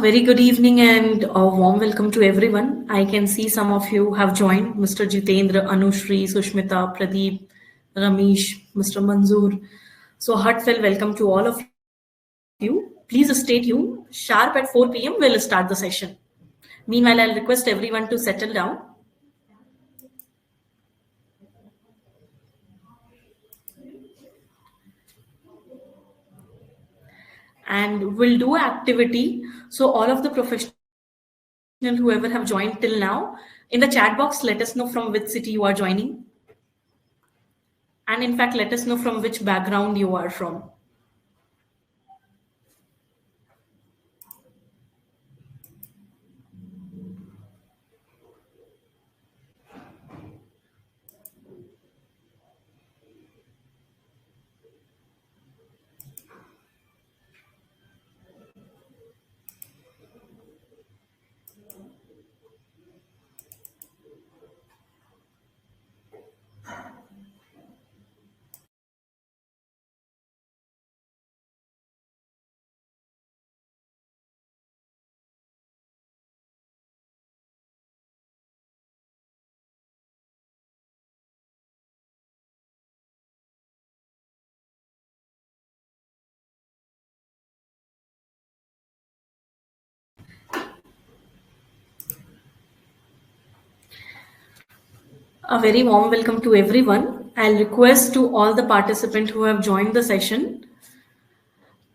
Very good evening and a warm welcome to everyone. I can see some of you have joined Mr. Jitendra, Anushri, Sushmita, Pradeep, Ramesh, Mr. Manzoor. So, heartfelt welcome to all of you. Please stay tuned. Sharp at 4 p.m., we'll start the session. Meanwhile, I'll request everyone to settle down. And we'll do activity. So, all of the professional whoever have joined till now, in the chat box, let us know from which city you are joining. And in fact, let us know from which background you are from. A very warm welcome to everyone. I'll request to all the participants who have joined the session,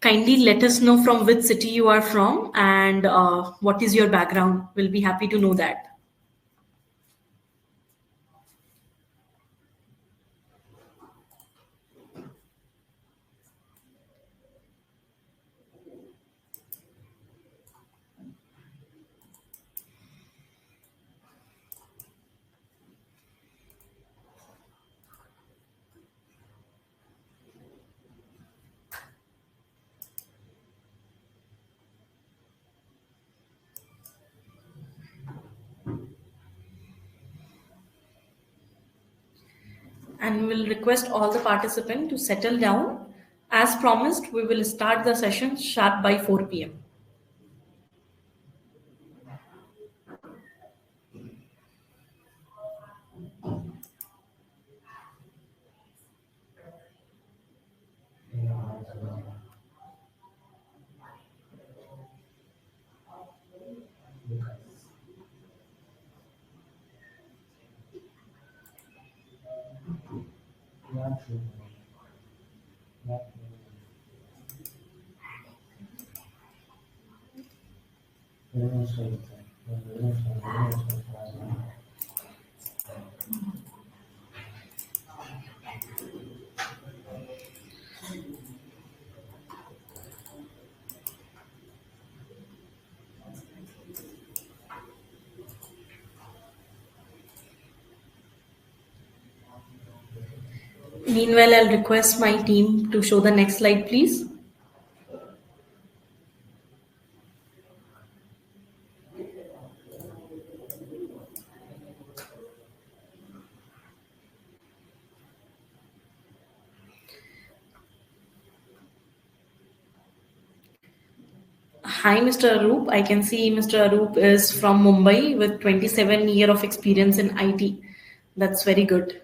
kindly let us know from which city you are from and what is your background. We'll be happy to know that. And we'll request all the participants to settle down. As promised, we will start the session sharp by 4 p.m. Meanwhile, I'll request my team to show the next slide, please. Hi, Mr. Arup. I can see Mr. Arup is from Mumbai with 27 year of experience in IT. That's very good.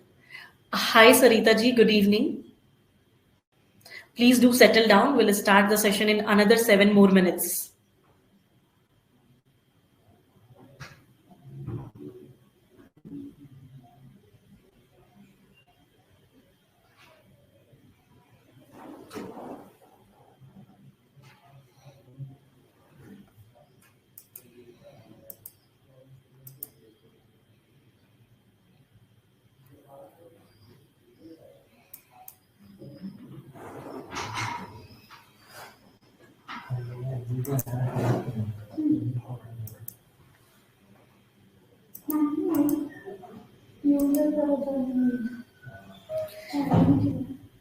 Hi, Sarita ji. Good evening. Please do settle down. We'll start the session in another 7 more minutes.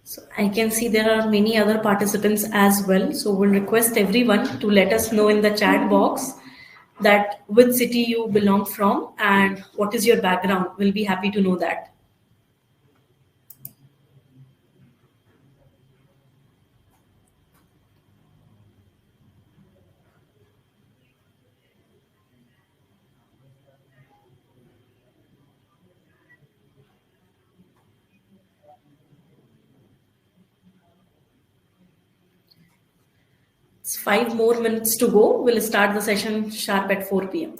So I can see there are many other participants as well. So we'll request everyone to let us know in the chat box that which city you belong from and what is your background. We'll be happy to know that. It's 5 more minutes to go. We'll start the session sharp at 4 p.m.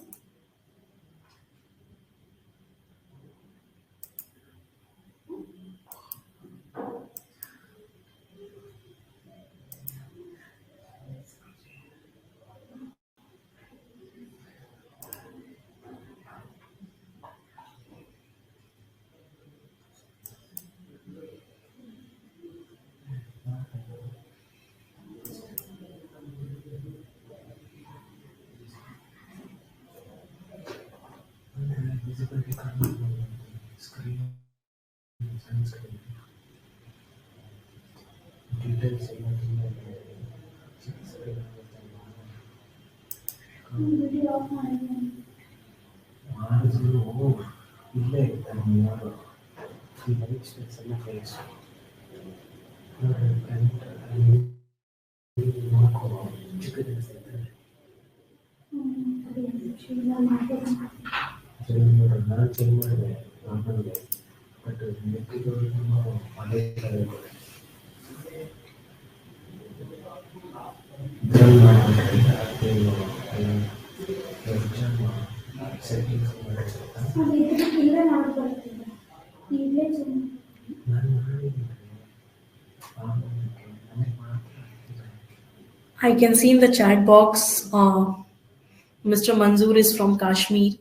I can see in the chat box, Mr. Manzoor is from Kashmir,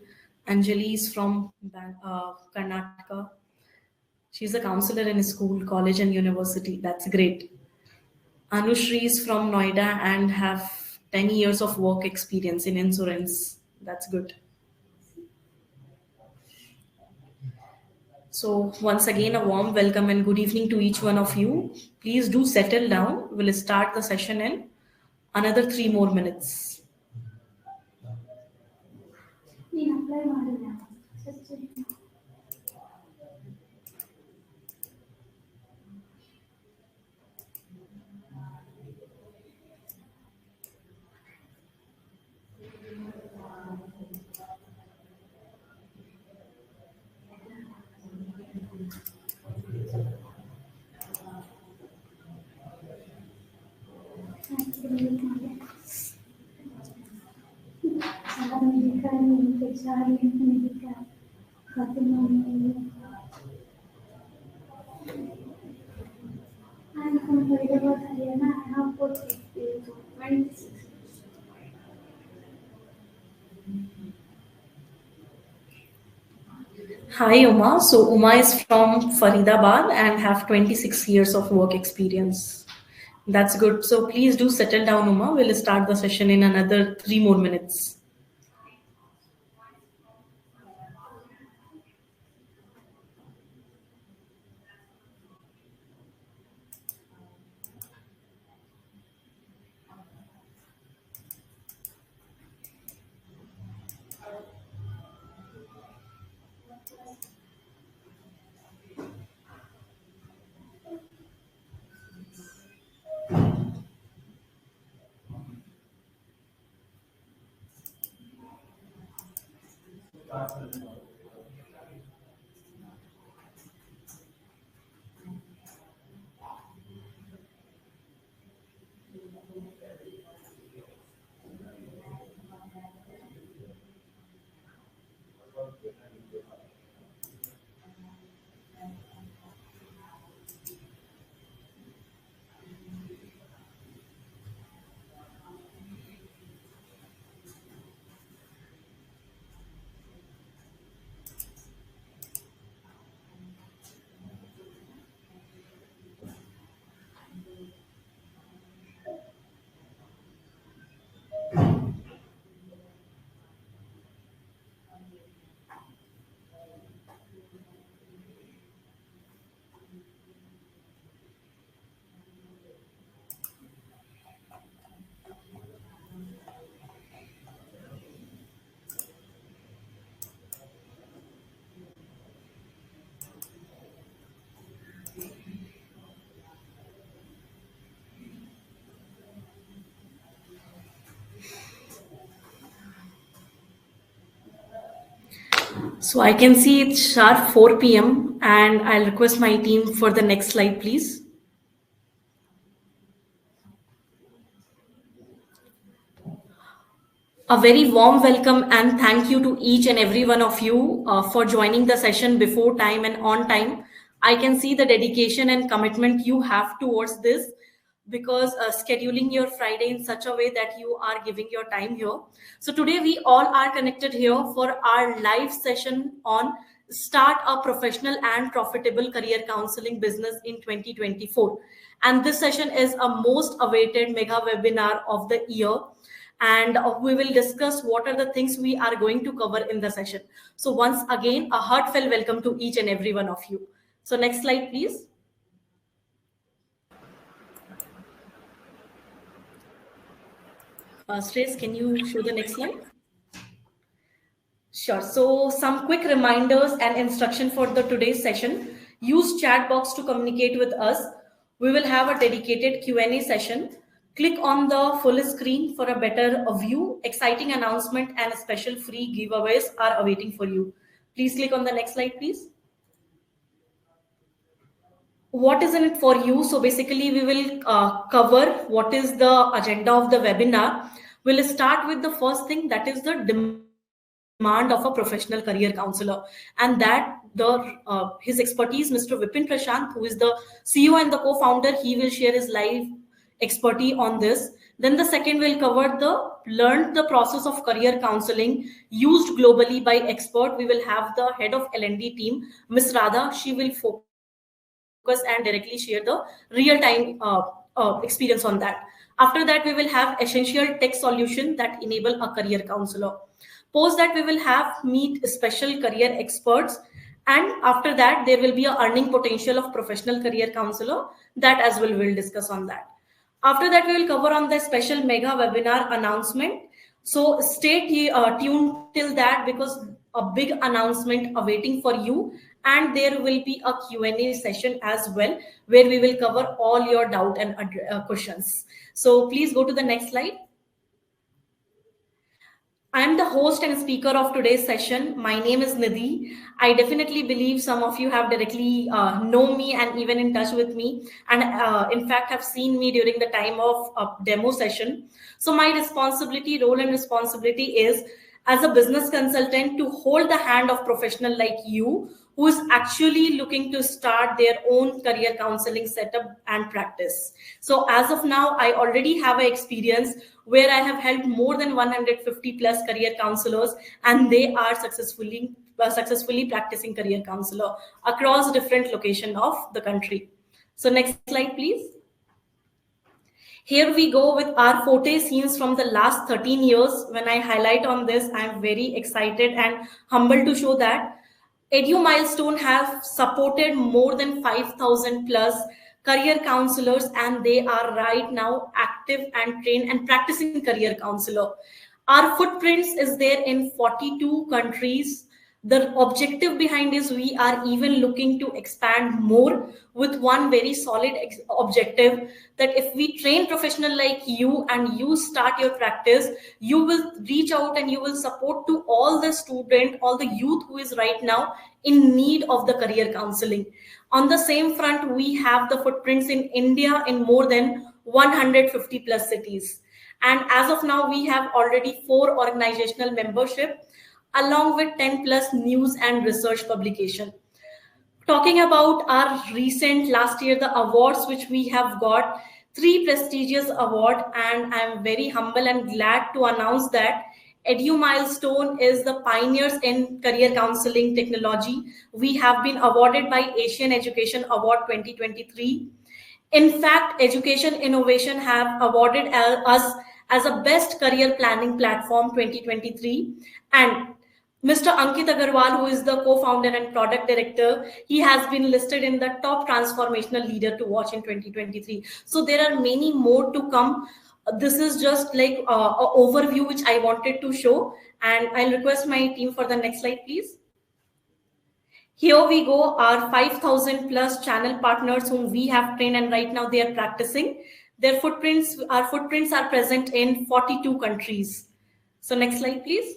Anjali is from Karnataka. She's a counselor in a school, college, and university. That's great. Anushri is from Noida and have 10 years of work experience in insurance. That's good. So once again, a warm welcome and good evening to each one of you. Please do settle down. We'll start the session in another 3 more minutes. Hi Uma. So Uma is from Faridabad and have 26 years of work experience. That's good. So please do settle down, Uma. We'll start the session in another 3 more minutes. So I can see it's sharp 4 p.m. and I'll request my team for the next slide, please. A very warm welcome and thank you to each and every one of you for joining the session before time and on time. I can see the dedication and commitment you have towards this because scheduling your Friday in such a way that you are giving your time here. So today we all are connected here for our live session on start a professional and profitable career counseling business in 2024. And this session is a most awaited mega webinar of the year, and we will discuss what are the things we are going to cover in the session. So once again, a heartfelt welcome to each and every one of you. So next slide, please. Shreyas, can you show the next slide? Sure. So some quick reminders and instruction for the today's session. Use chat box to communicate with us. We will have a dedicated Q&A session. Click on the full screen for a better view. Exciting announcement and special free giveaways are awaiting for you. Please click on the next slide, please. What is in it for you? So basically we will cover what is the agenda of the webinar. We'll start with the first thing, that is the demand of a professional career counselor, and that his expertise, Mr. Vipin Prashant, who is the CEO and the co-founder, he will share his live expertise on this. Then the second will cover the process of career counseling used globally by expert. We will have the head of L&D team, Miss Radha. She will focus and directly share the real-time experience on that. After that, we will have essential tech solution that enable a career counselor. Post that, we will have meet special career experts, and after that there will be a earning potential of professional career counselor. That as well we'll discuss on that. After that, we will cover on the special mega webinar announcement. So stay tuned till that, because a big announcement awaiting for you, and there will be a Q&A session as well where we will cover all your doubt and questions. So please go to the next slide. I'm the host and speaker of today's session. My name is Nidhi. I definitely believe some of you have directly know me and even in touch with me, and in fact have seen me during the time of a demo session. So my role and responsibility is as a business consultant to hold the hand of professional like you who is actually looking to start their own career counseling setup and practice. So as of now, I already have an experience where I have helped more than 150 plus career counselors, and they are successfully practicing career counselor across different locations of the country. So next slide, please. Here we go with our forte scenes from the last 13 years. When I highlight on this, I'm very excited and humbled to show that Edu Milestone have supported more than 5,000 plus career counselors, and they are right now active and trained and practicing career counselor. Our footprints is there in 42 countries. The objective behind is we are even looking to expand more with one very solid objective, that if we train professional like you and you start your practice, you will reach out and you will support to all the student, all the youth who is right now in need of the career counseling. On the same front, we have the footprints in India in more than 150 plus cities. And as of now, we have already 4 organizational membership along with 10 plus news and research publication. Talking about our recent last year, the awards which we have got, 3 prestigious award, and I'm very humble and glad to announce that Edu Milestone is the pioneers in career counseling technology. We have been awarded by Asian Education Award 2023. In fact, Education Innovation have awarded us as a best career planning platform 2023. And Mr. Ankit Agarwal, who is the co-founder and product director, he has been listed in the top transformational leader to watch in 2023. So there are many more to come. This is just like an overview which I wanted to show, and I'll request my team for the next slide, please. Here we go, our 5,000 plus channel partners whom we have trained, and right now they are practicing. Our footprints are present in 42 countries. So next slide, please.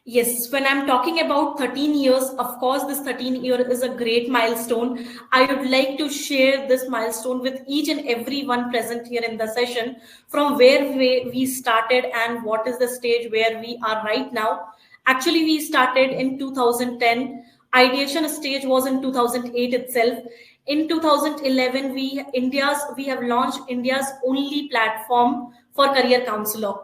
Yes, when I'm talking about 13 years, of course, this 13 year is a great milestone. I would like to share this milestone with each and every one present here in the session from where we started and what is the stage where we are right now. Actually, we started in 2010. Ideation stage was in 2008 itself. In 2011, we have launched India's only platform for career counselor.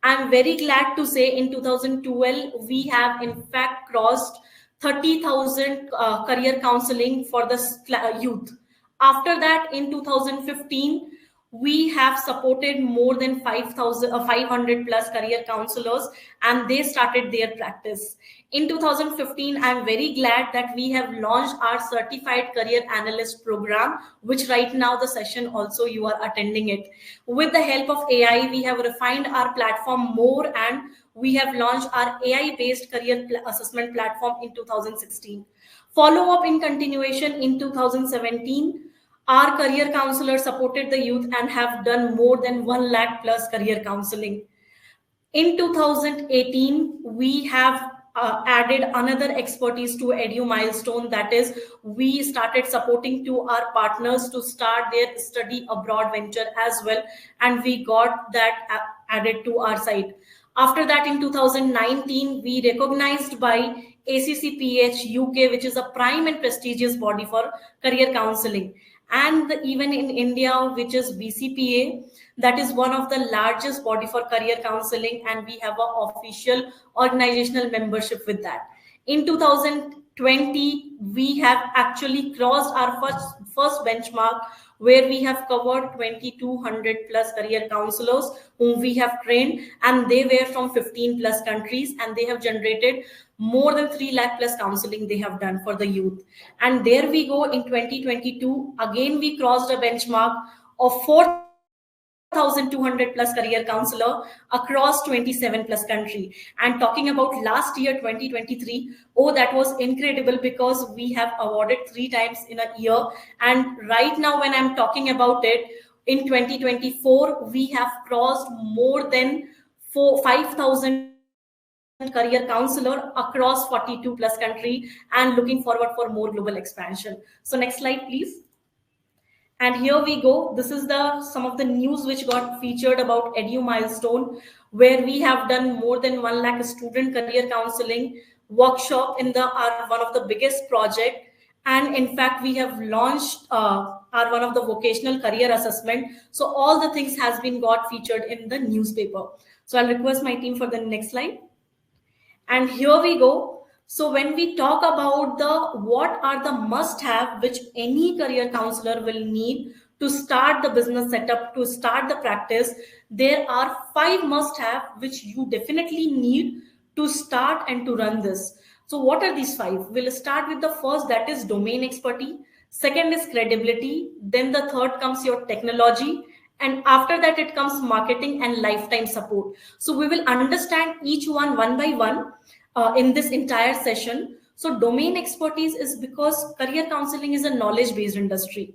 I'm very glad to say in 2012, we have in fact crossed 30,000 career counseling for the youth. After that, in 2015, we have supported more than 500 plus career counselors, and they started their practice. In 2015, I'm very glad that we have launched our certified career analyst program, which right now the session also you are attending it. With the help of AI, we have refined our platform more, and we have launched our AI based career assessment platform in 2016. Follow up in continuation in 2017. Our career counselors supported the youth and have done more than 1 lakh plus career counseling. In 2018, we have added another expertise to Edu milestone. That is, we started supporting to our partners to start their study abroad venture as well, and we got that added to our site. After that, in 2019, we recognized by ACCPH UK, which is a prime and prestigious body for career counseling, and even in India, which is BCPA, that is one of the largest body for career counseling, and we have an official organizational membership with that. In 2020, we have actually crossed our first benchmark, where we have covered 2200 plus career counselors whom we have trained, and they were from 15 plus countries, and they have generated more than 3 lakh plus counseling they have done for the youth. And there we go, in 2022 again we crossed a benchmark of 4,200 plus career counselor across 27 plus country. And talking about last year 2023, oh, that was incredible because we have awarded 3 times in a year. And right now when I'm talking about it, in 2024 we have crossed more than 5,000 career counselor across 42 plus country, and looking forward for more global expansion. So next slide please. And here we go. This is the some of the news which got featured about Edu milestone, where we have done more than 1 lakh student career counseling workshop in the our one of the biggest project. And in fact, we have launched our one of the vocational career assessment. So all the things has been got featured in the newspaper. So I'll request my team for the next slide. And here we go. So when we talk about the what are the must have which any career counselor will need to start the business setup, to start the practice, there are 5 must have which you definitely need to start and to run this. So what are these 5? We'll start with the first, that is domain expertise. Second is credibility. Then the third comes your technology. And after that, it comes marketing and lifetime support. So we will understand each one by one in this entire session. So domain expertise is because career counseling is a knowledge-based industry.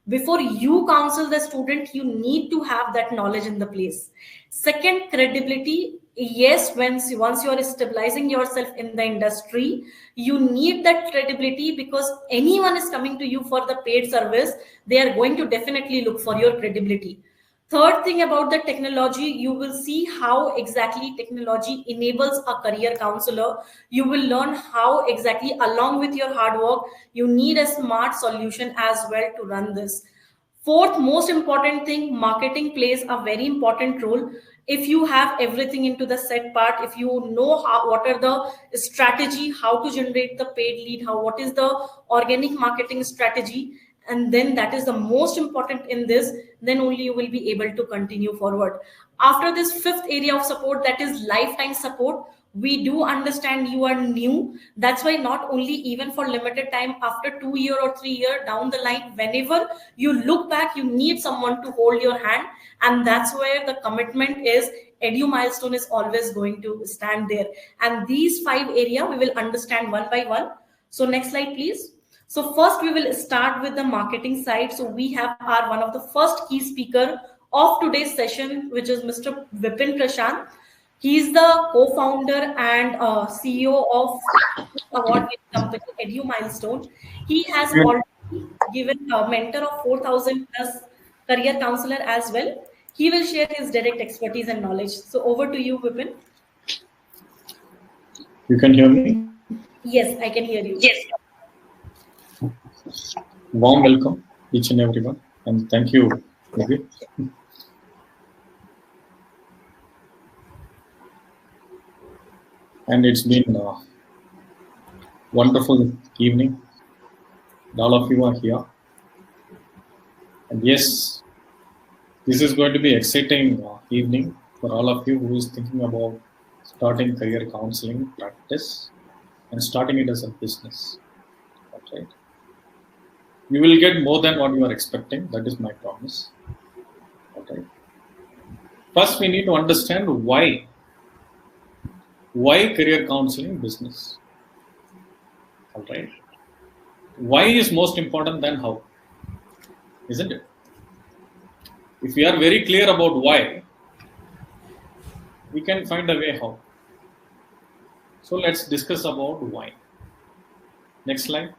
Before you counsel the student, you need to have that knowledge in the place. Second, credibility. Yes, once you are stabilizing yourself in the industry, you need that credibility, because anyone is coming to you for the paid service, they are going to definitely look for your credibility. Third thing about the technology, you will see how exactly technology enables a career counselor. You will learn how exactly, along with your hard work, you need a smart solution as well to run this. Fourth most important thing, marketing plays a very important role. If you have everything into the set part, if you know how, what are the strategy, how to generate the paid lead, what is the organic marketing strategy, and then that is the most important in this, then only you will be able to continue forward. After this fifth area of support, that is lifetime support. We do understand you are new, that's why not only even for limited time, after 2 year or 3 year down the line, whenever you look back, you need someone to hold your hand, and that's where the commitment is. Edu milestone is always going to stand there, and these 5 area we will understand one by one. So next slide please. So first we will start with the marketing side. So we have our one of the first key speaker of today's session, which is Mr. Vipin Prashant. He's the co-founder and CEO of award-winning company Edu Milestone. He has already given a mentor of 4,000 plus career counselor as well. He will share his direct expertise and knowledge. So over to you, Vipin. You can hear me? Yes, I can hear you. Yes. Warm welcome, each and everyone, and thank you, Pradeep. And it's been a wonderful evening. All of you are here. And yes, this is going to be exciting evening for all of you who is thinking about starting career counseling practice and starting it as a business. Right? You will get more than what you are expecting. That is my promise. Okay. First, we need to understand why. Why career counseling business? All right. Why is most important than how, isn't it? If we are very clear about why, we can find a way how. So let's discuss about why. Next slide.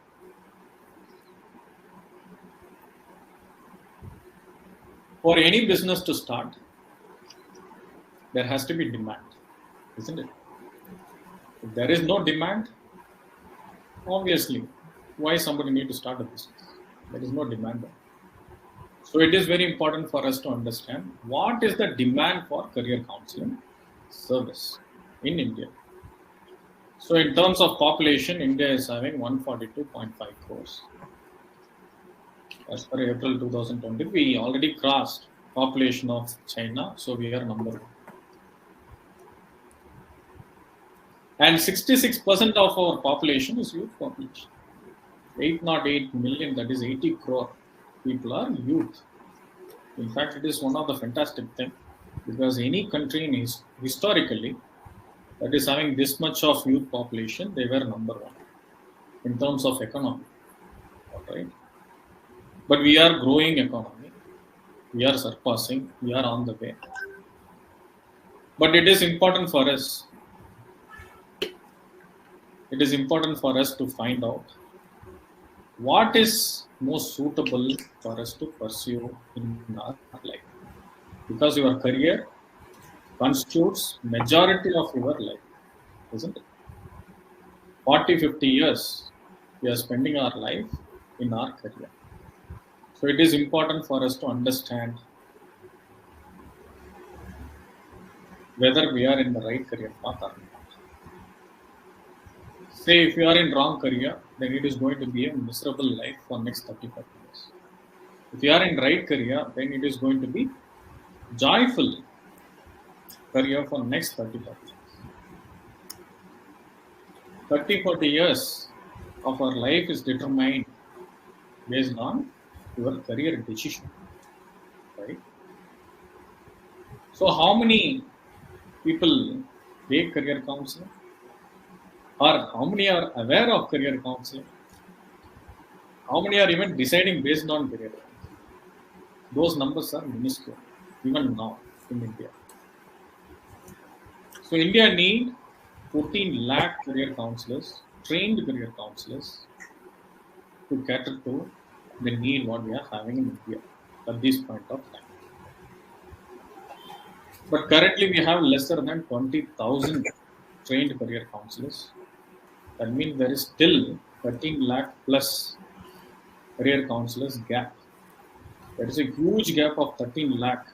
For any business to start, there has to be demand, isn't it? If there is no demand, obviously, why somebody need to start a business? There is no demand. So it is very important for us to understand what is the demand for career counseling service in India. So in terms of population, India is having 142.5 crores. As per April 2020, we already crossed population of China, so we are number 1. And 66% of our population is youth population. 808 million, that is 80 crore people are youth. In fact, it is one of the fantastic things because any country in historically that is having this much of youth population, they were number 1 in terms of economy. Right? But we are growing economy. We are surpassing. We are on the way. But it is important for us. It is important for us to find out what is most suitable for us to pursue in our life. Because your career constitutes majority of your life, isn't it? 40, 50 years, we are spending our life in our career. So it is important for us to understand whether we are in the right career path or not. Say if you are in wrong career, then it is going to be a miserable life for next 35 years. If you are in right career, then it is going to be joyful career for next 35 years. 30, 40 years of our life is determined based on your career decision, right? So how many people take career counseling? Or how many are aware of career counseling? How many are even deciding based on career counseling? Those numbers are minuscule, even now in India. So India need 14 lakh career counselors, trained career counselors to cater to the need what we are having in India at this point of time. But currently we have lesser than 20,000 trained career counselors. That means there is still 13 lakh plus career counselors gap. There is a huge gap of 13 lakh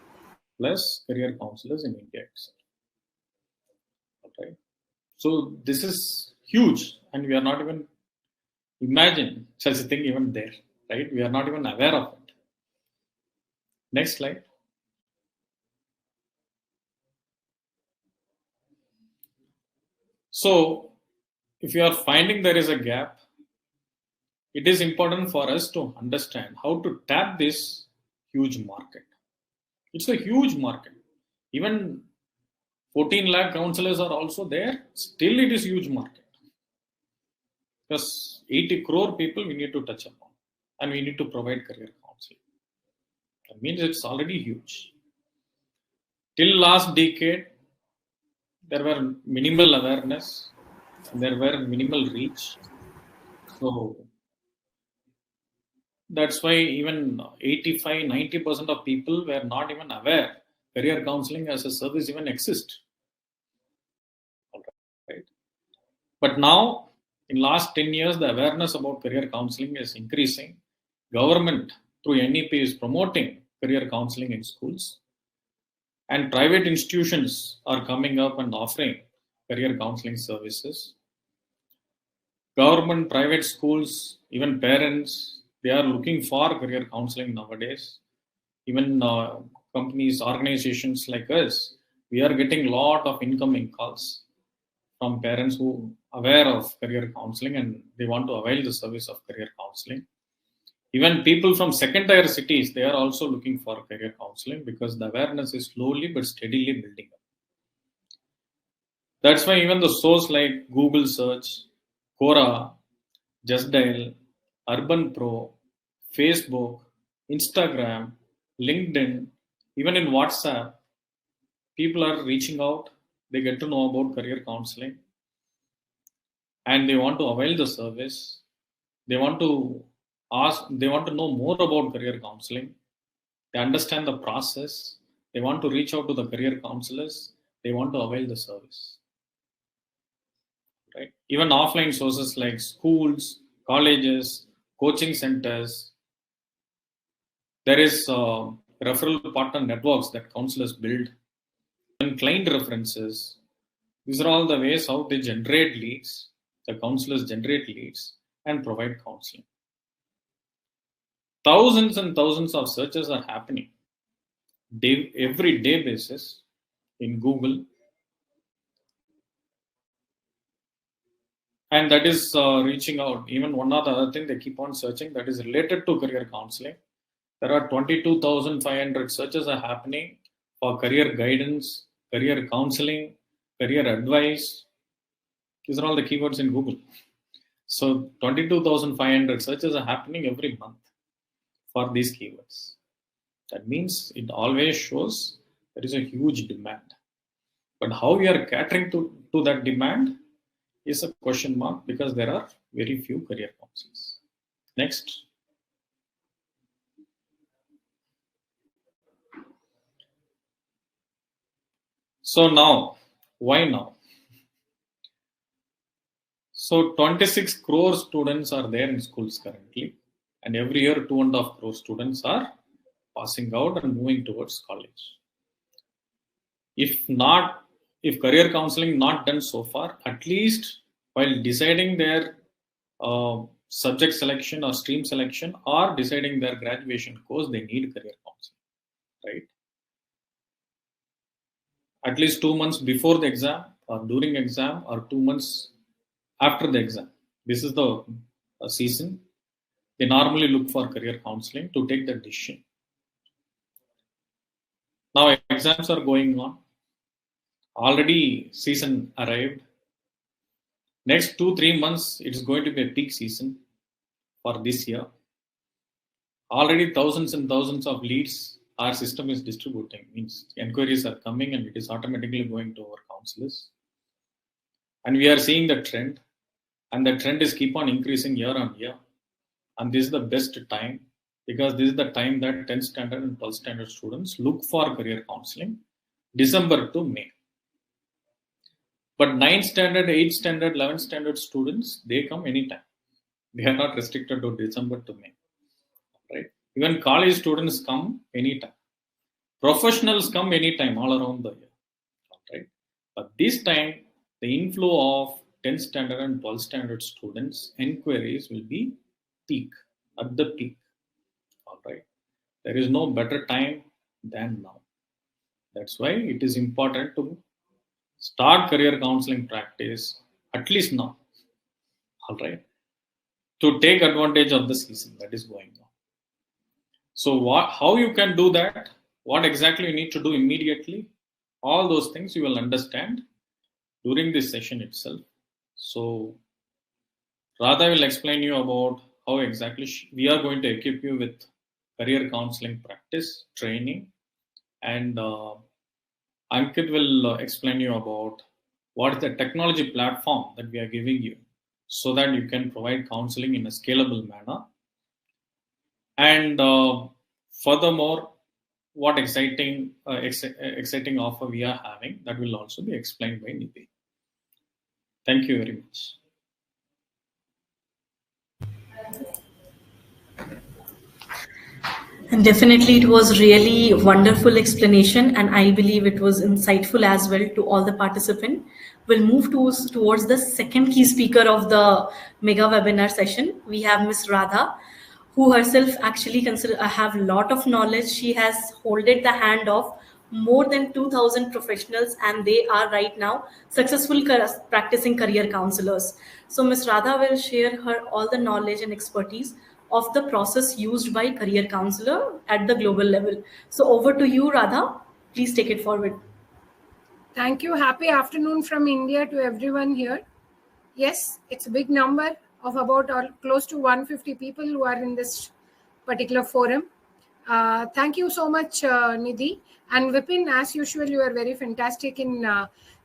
plus career counselors in India itself. Okay. So this is huge, and we are not even imagine such a thing even there, right? We are not even aware of it. Next slide. So if you are finding there is a gap, it is important for us to understand how to tap this huge market. It's a huge market. Even 14 lakh counselors are also there. Still, it is huge market. Because 80 crore people we need to touch upon. And we need to provide career counseling. That means it's already huge. Till last decade, there were minimal awareness, and there were minimal reach. So that's why even 85-90% of people were not even aware career counseling as a service even exists. Right? But now, in last 10 years, the awareness about career counseling is increasing. Government through NEP is promoting career counseling in schools, and private institutions are coming up and offering career counseling services. Government, private schools, even parents, they are looking for career counseling nowadays. Even companies, organizations like us, we are getting a lot of incoming calls from parents who are aware of career counseling and they want to avail the service of career counseling. Even people from second tier cities, they are also looking for career counseling because the awareness is slowly but steadily building up. That's why even the source like Google search, Quora, Just Dial, Urban Pro, Facebook, Instagram, LinkedIn, even in WhatsApp, people are reaching out. They get to know about career counseling and they want to avail the service. They want to they want to know more about career counseling. They understand the process. They want to reach out to the career counselors. They want to avail the service. Right? Even offline sources like schools, colleges, coaching centers, there is referral partner networks that counselors build, and client references. These are all the ways how they generate leads. The counselors generate leads and provide counseling. Thousands and thousands of searches are happening every day basis in Google, and that is reaching out. Even one or the other thing they keep on searching that is related to career counseling. There are 22,500 searches are happening for career guidance, career counseling, career advice. These are all the keywords in Google. So 22,500 searches are happening every month for these keywords. That means it always shows there is a huge demand. But how we are catering to that demand is a question mark because there are very few career counselors. Next. So now, why now? So 26 crore students are there in schools currently, and every year 2.5 crore students are passing out and moving towards college. If career counseling not done so far, at least while deciding their subject selection or stream selection or deciding their graduation course, they need career counseling, right? At least 2 months before the exam or during exam or 2 months after the exam. This is the season. They normally look for career counseling to take the decision. Now exams are going on. Already season arrived. Next 2-3 months, it's going to be a peak season for this year. Already thousands and thousands of leads our system is distributing. Means inquiries are coming and it is automatically going to our counselors. And we are seeing the trend. And the trend is keep on increasing year on year. And this is the best time because this is the time that 10th standard and 12th standard students look for career counseling, December to May. But 9th standard, 8th standard, 11th standard students, they come anytime. They are not restricted to December to May. Right? Even college students come anytime. Professionals come anytime, all around the year. Right? But this time, the inflow of 10th standard and 12th standard students, inquiries will be peak, at the peak. All right. There is no better time than now. That's why it is important to start career counseling practice at least now. All right. To take advantage of the season that is going on. So how you can do that? What exactly you need to do immediately? All those things you will understand during this session itself. So Radha will explain you about how exactly we are going to equip you with career counseling practice, training, and Ankit will explain you about what is the technology platform that we are giving you so that you can provide counseling in a scalable manner. And furthermore, what exciting offer we are having, that will also be explained by Nidhi. Thank you very much. And definitely, it was really wonderful explanation, and I believe it was insightful as well to all the participants. We'll move towards the second key speaker of the mega webinar session. We have Miss Radha, who herself actually have a lot of knowledge. She has holded the hand of more than 2,000 professionals, and they are right now successful practicing career counselors. So Ms. Radha will share her all the knowledge and expertise of the process used by career counselor at the global level. So over to you, Radha. Please take it forward. Thank you. Happy afternoon from India to everyone here. Yes, it's a big number of about close to 150 people who are in this particular forum. Thank you so much, Nidhi. And Vipin, as usual, you are very fantastic in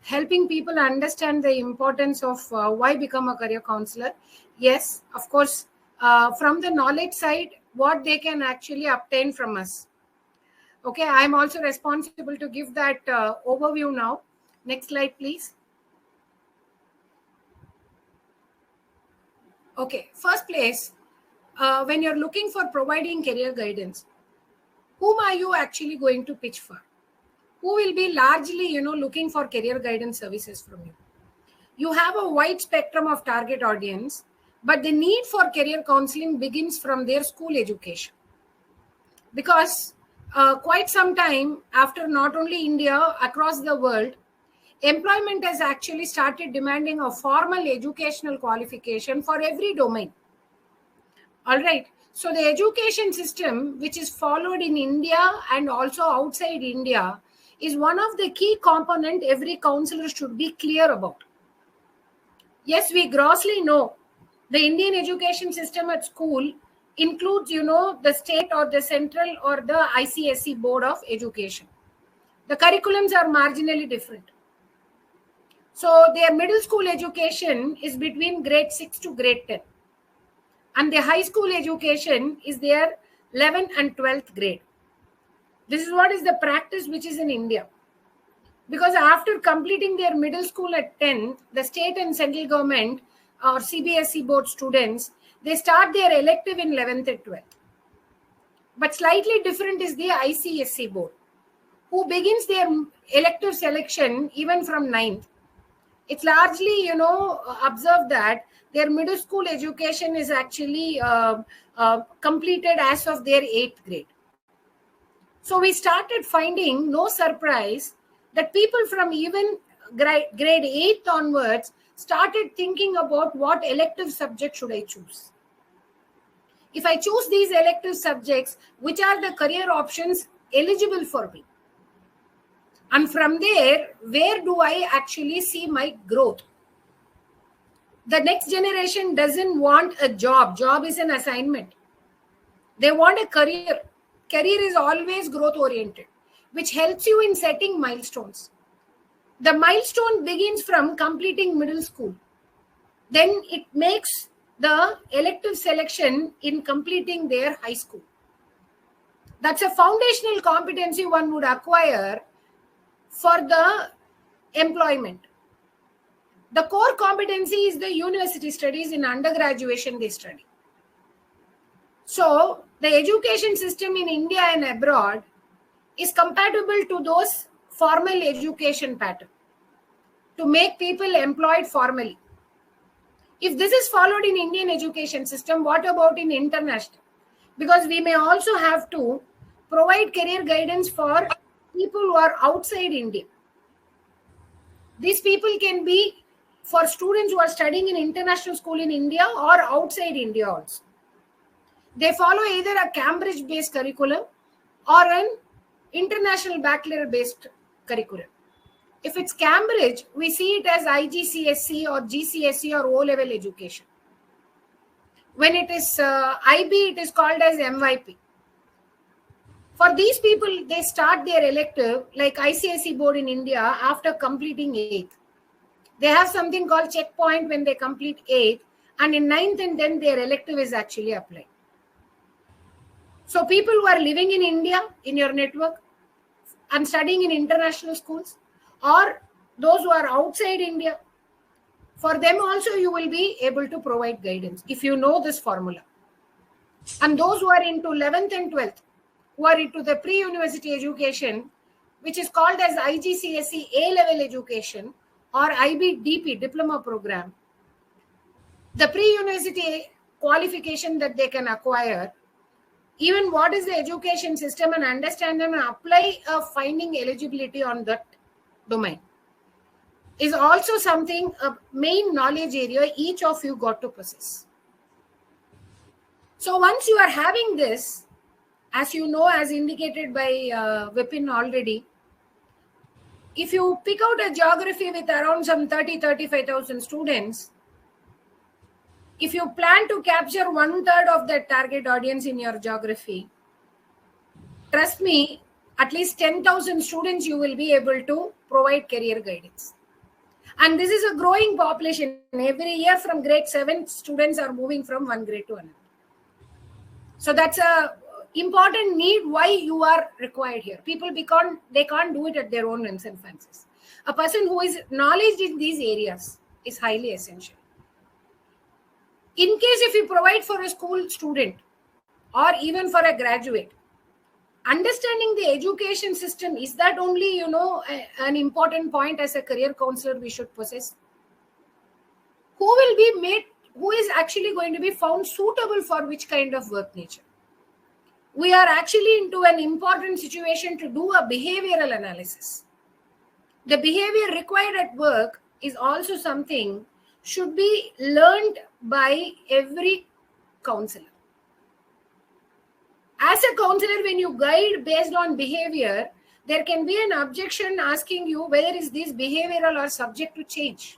helping people understand the importance of why become a career counselor. Yes, of course, from the knowledge side, what they can actually obtain from us. Okay, I'm also responsible to give that overview now. Next slide, please. Okay, first place, when you're looking for providing career guidance, whom are you actually going to pitch for? Who will be largely, looking for career guidance services from you? You have a wide spectrum of target audience, but the need for career counseling begins from their school education. Because quite some time after, not only India, across the world, employment has actually started demanding a formal educational qualification for every domain. All right. So the education system, which is followed in India and also outside India, is one of the key components every counselor should be clear about. Yes, we grossly know the Indian education system at school includes, the state or the central or the ICSE board of education. The curriculums are marginally different. So their middle school education is between grade 6 to grade 10. And the high school education is their 11th and 12th grade. This is what is the practice which is in India. Because after completing their middle school at 10th, the state and central government or CBSE board students, they start their elective in 11th and 12th. But slightly different is the ICSE board, who begins their elective selection even from 9th. It's largely, observed that their middle school education is actually completed as of their 8th grade. So we started finding, no surprise, that people from even grade 8th onwards started thinking about what elective subject should I choose. If I choose these elective subjects, which are the career options eligible for me? And from there, where do I actually see my growth? The next generation doesn't want a job. Job is an assignment. They want a career. Career is always growth oriented, which helps you in setting milestones. The milestone begins from completing middle school. Then it makes the elective selection in completing their high school. That's a foundational competency one would acquire for the employment. The core competency is the university studies. In undergraduation they study. So the education system in India and abroad is compatible to those formal education pattern to make people employed formally. If this is followed in Indian education system, what about in international? Because we may also have to provide career guidance for people who are outside India. These people can be for students who are studying in international school in India or outside India also. They follow either a Cambridge-based curriculum or an international baccalaureate-based curriculum. If it's Cambridge, we see it as IGCSE or GCSE or O-level education. When it is IB, it is called as MYP. For these people, they start their elective like ICSE board in India after completing 8th. They have something called checkpoint when they complete 8th, and in 9th and 10th their elective is actually applied. So people who are living in India in your network and studying in international schools, or those who are outside India, for them also you will be able to provide guidance if you know this formula. And those who are into 11th and 12th, who are into the pre-university education, which is called as IGCSE A-level education or IBDP, diploma program, the pre-university qualification that they can acquire, even what is the education system, and understand them and apply a finding eligibility on that domain, is also something, a main knowledge area each of you got to possess. So once you are having this, as you know, as indicated by Vipin already, if you pick out a geography with around some 35,000 students, if you plan to capture 1/3 of that target audience in your geography, trust me, at least 10,000 students you will be able to provide career guidance. And this is a growing population. Every year from grade 7, students are moving from one grade to another. So that's a important need why you are required here. People, because they can't do it at their own whims and fancies. A person who is knowledge in these areas is highly essential. In case if you provide for a school student or even for a graduate, understanding the education system, is that only, an important point as a career counselor we should possess? Who will be made, who is actually going to be found suitable for which kind of work nature? We are actually into an important situation to do a behavioral analysis. The behavior required at work is also something should be learned by every counselor. As a counselor, when you guide based on behavior, there can be an objection asking you whether is this behavioral or subject to change.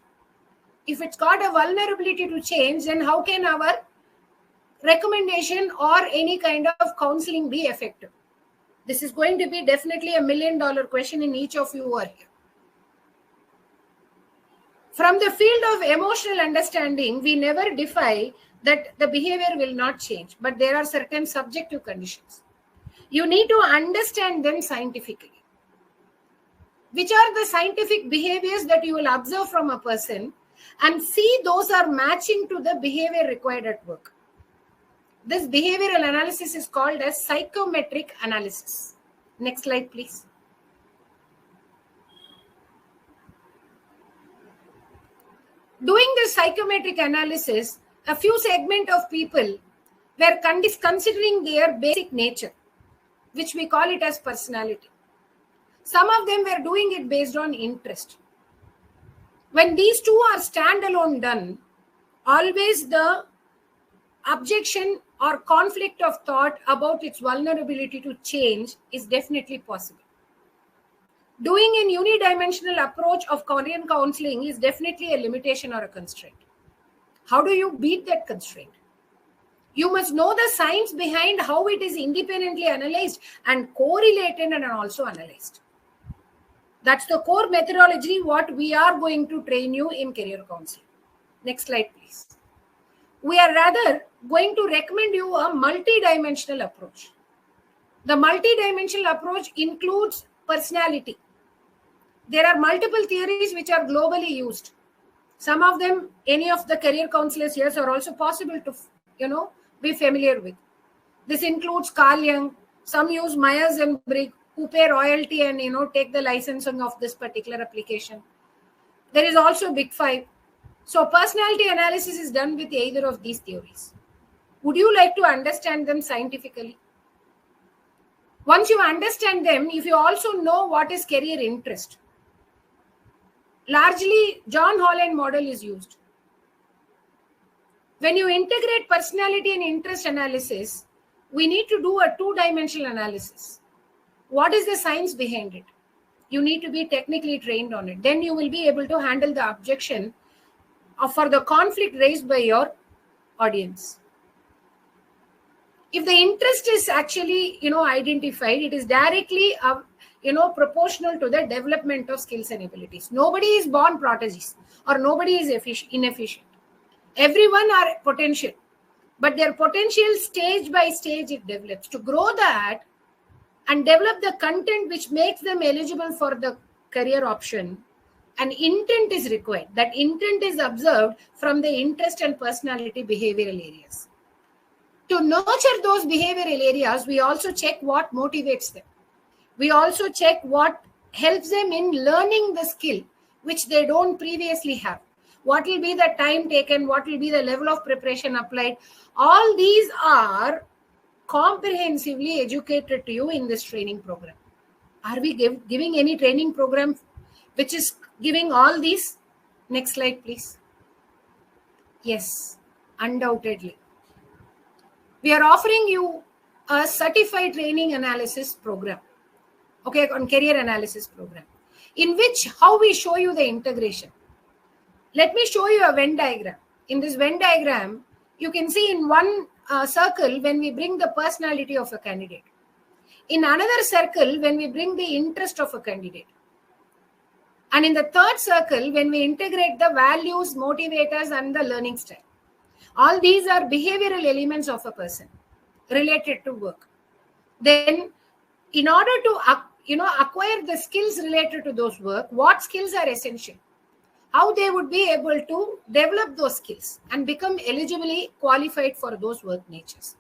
If it's got a vulnerability to change, then how can our recommendation or any kind of counseling be effective? This is going to be definitely $1 million question in each of you who are here. From the field of emotional understanding, we never defy that the behavior will not change, but there are certain subjective conditions. You need to understand them scientifically. Which are the scientific behaviors that you will observe from a person and see those are matching to the behavior required at work. This behavioral analysis is called as psychometric analysis. Next slide, please. Doing this psychometric analysis, a few segment of people were considering their basic nature, which we call it as personality. Some of them were doing it based on interest. When these two are standalone done, always the objection or conflict of thought about its vulnerability to change is definitely possible. Doing a unidimensional approach of career counseling is definitely a limitation or a constraint. How do you beat that constraint? You must know the science behind how it is independently analyzed and correlated and also analyzed. That's the core methodology what we are going to train you in career counseling. Next slide, please. We are rather going to recommend you a multidimensional approach. The multidimensional approach includes personality. There are multiple theories which are globally used. Some of them, any of the career counselors here are also possible to, be familiar with. This includes Carl Jung. Some use Myers and Briggs, who pay royalty and, take the licensing of this particular application. There is also Big Five. So personality analysis is done with either of these theories. Would you like to understand them scientifically? Once you understand them, if you also know what is career interest, largely John Holland model is used. When you integrate personality and interest analysis, we need to do a two-dimensional analysis. What is the science behind it? You need to be technically trained on it. Then you will be able to handle the objection for the conflict raised by your audience. If the interest is actually, identified, it is directly, proportional to the development of skills and abilities. Nobody is born prodigies or nobody is inefficient. Everyone are potential, but their potential stage by stage it develops. To grow that and develop the content which makes them eligible for the career option, an intent is required. That intent is observed from the interest and personality behavioral areas. To nurture those behavioral areas, we also check what motivates them. We also check what helps them in learning the skill which they don't previously have. What will be the time taken? What will be the level of preparation applied? All these are comprehensively educated to you in this training program. Are we giving any training program which is giving all these? Next slide, please. Yes, undoubtedly. We are offering you a certified training analysis program, okay, on career analysis program, in which how we show you the integration. Let me show you a Venn diagram. In this Venn diagram, you can see in one circle when we bring the personality of a candidate. In another circle, when we bring the interest of a candidate. And in the third circle, when we integrate the values, motivators, and the learning style. All these are behavioral elements of a person related to work. Then, in order to acquire the skills related to those work, what skills are essential? How they would be able to develop those skills and become eligibly qualified for those work natures.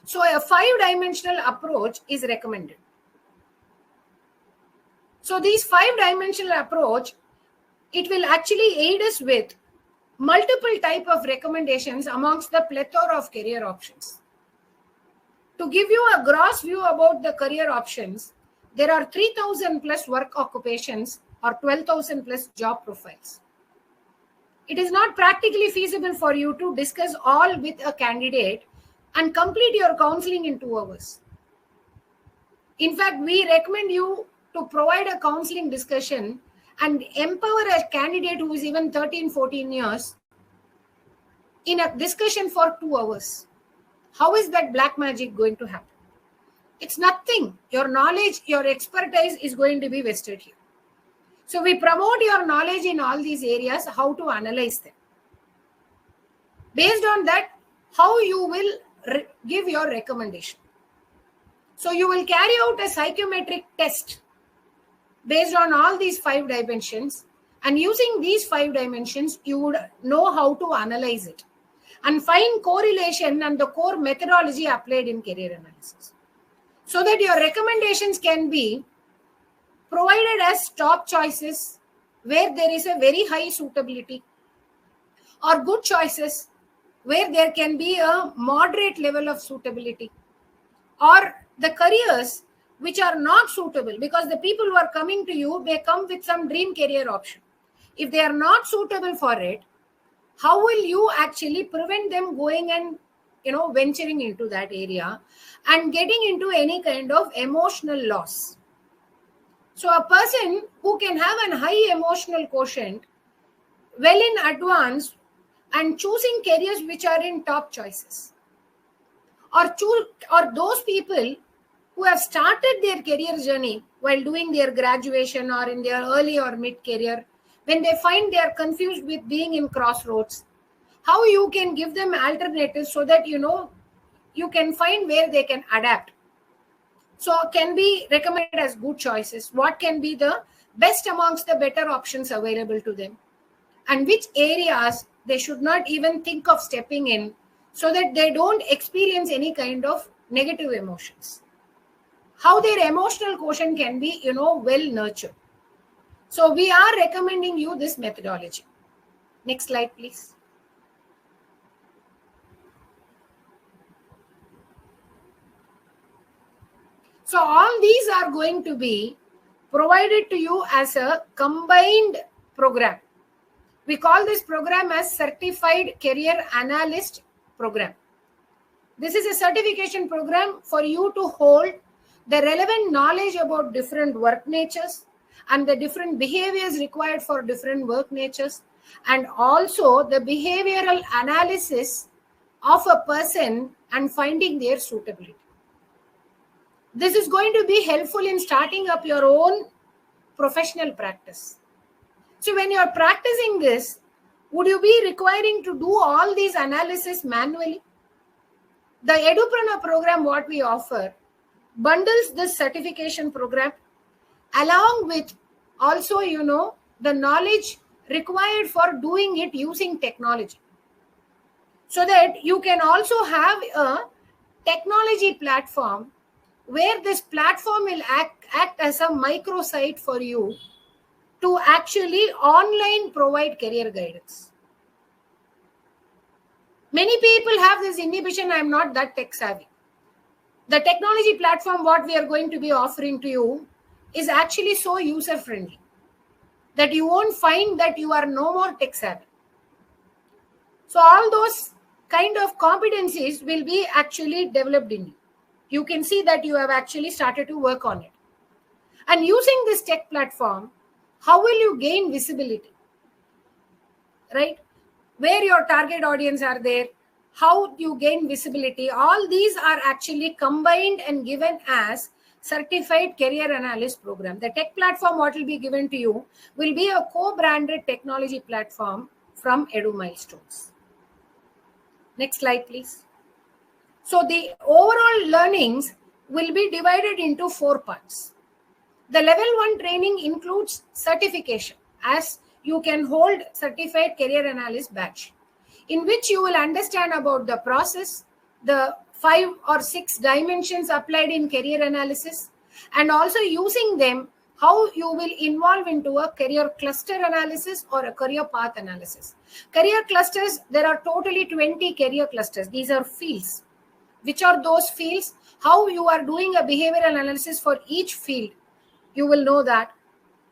So a 5-dimensional approach is recommended. So these 5-dimensional approach, it will actually aid us with multiple type of recommendations amongst the plethora of career options. To give you a gross view about the career options, there are 3,000 plus work occupations or 12,000 plus job profiles. It is not practically feasible for you to discuss all with a candidate and complete your counseling in 2 hours. In fact, we recommend you to provide a counseling discussion and empower a candidate who is even 13, 14 years in a discussion for 2 hours. How is that black magic going to happen? It's nothing. Your knowledge, your expertise is going to be vested here. So we promote your knowledge in all these areas, how to analyze them. Based on that, how you will give your recommendation. So you will carry out a psychometric test based on all these 5 dimensions, and using these 5 dimensions, you would know how to analyze it and find correlation and the core methodology applied in career analysis, so that your recommendations can be provided as top choices where there is a very high suitability, or good choices where there can be a moderate level of suitability, or the careers which are not suitable, because the people who are coming to you, they come with some dream career option. If they are not suitable for it, how will you actually prevent them going and venturing into that area and getting into any kind of emotional loss? So a person who can have a high emotional quotient well in advance and choosing careers which are in top choices, or those people who have started their career journey while doing their graduation or in their early or mid career, when they find they are confused with being in crossroads, how you can give them alternatives so that you can find where they can adapt. So can be recommended as good choices. What can be the best amongst the better options available to them, and which areas they should not even think of stepping in, so that they don't experience any kind of negative emotions. How their emotional quotient can be, well nurtured. So we are recommending you this methodology. Next slide, please. So all these are going to be provided to you as a combined program. We call this program as Certified Career Analyst Program. This is a certification program for you to hold the relevant knowledge about different work natures and the different behaviors required for different work natures, and also the behavioral analysis of a person and finding their suitability. This is going to be helpful in starting up your own professional practice. So when you're practicing this, would you be requiring to do all these analysis manually? The Edupreneur program, what we offer, bundles this certification program along with also, the knowledge required for doing it using technology. So that you can also have a technology platform where this platform will act as a microsite for you to actually online provide career guidance. Many people have this inhibition, I'm not that tech savvy. The technology platform, what we are going to be offering to you, is actually so user friendly that you won't find that you are no more tech savvy. So all those kind of competencies will be actually developed in you. You can see that you have actually started to work on it. And using this tech platform, how will you gain visibility? Right? Where your target audience are there, how you gain visibility, all these are actually combined and given as certified career analyst program. The tech platform, what will be given to you, will be a co-branded technology platform from Edu Milestones. Next slide, please. So the overall learnings will be divided into 4 parts. The level 1 training includes certification, as you can hold certified career analyst badge, in which you will understand about the process, the 5 or 6 dimensions applied in career analysis, and also using them, how you will involve into a career cluster analysis or a career path analysis. Career clusters, there are totally 20 career clusters. These are fields. Which are those fields? How you are doing a behavioral analysis for each field, you will know that.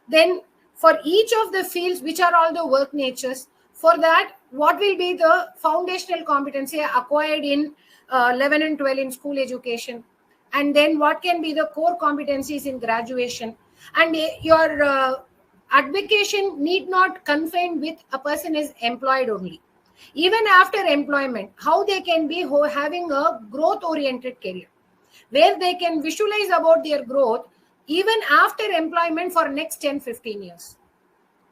Then for each of the fields, which are all the work natures, for that, what will be the foundational competency acquired in 11 and 12 in school education, and then what can be the core competencies in graduation. And your advocation need not confine with a person is employed only. Even after employment, how they can be having a growth oriented career, where they can visualize about their growth even after employment for next 10-15 years.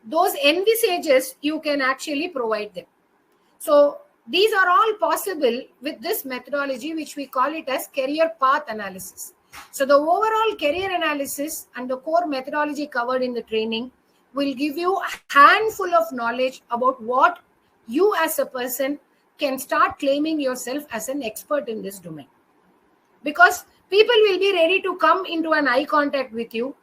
Those envisages you can actually provide them. So these are all possible with this methodology, which we call it as career path analysis. So the overall career analysis and the core methodology covered in the training will give you a handful of knowledge about what you as a person can start claiming yourself as an expert in this domain. Because people will be ready to come into an eye contact with you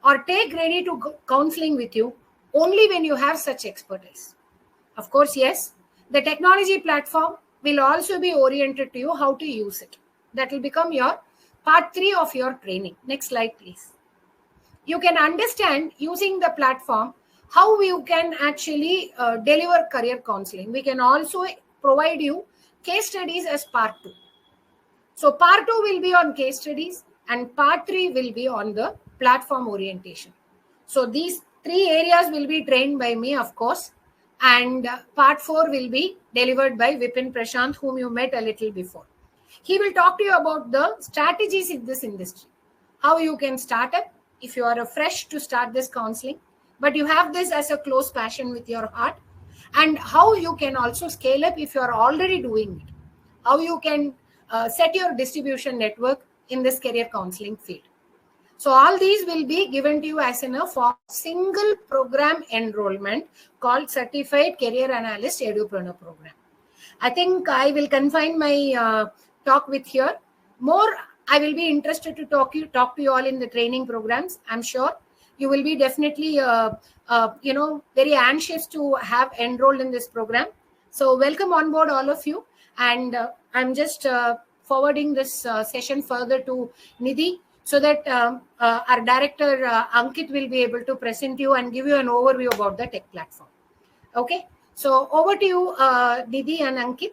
or take ready to counseling with you only when you have such expertise. Of course, yes, the technology platform will also be oriented to you how to use it. That will become your part 3 of your training. Next slide, please. You can understand using the platform how you can actually deliver career counseling. We can also provide you case studies as part 2. So part 2 will be on case studies and part 3 will be on the platform orientation. So these 3 areas will be trained by me, of course, and part 4 will be delivered by Vipin Prashant, whom you met a little before. He will talk to you about the strategies in this industry, how you can start up if you are fresh to start this counseling, but you have this as a close passion with your heart, and how you can also scale up if you are already doing it, how you can set your distribution network in this career counseling field. So all these will be given to you as in a single program enrollment called Certified Career Analyst Edupreneur Program. I think I will confine my talk with here. More, I will be interested to talk to you all in the training programs. I'm sure you will be definitely, very anxious to have enrolled in this program. So welcome on board all of you. And I'm just forwarding this session further to Nidhi, so that our director Ankit will be able to present you and give you an overview about the tech platform. Okay, so over to you, Nidhi and Ankit.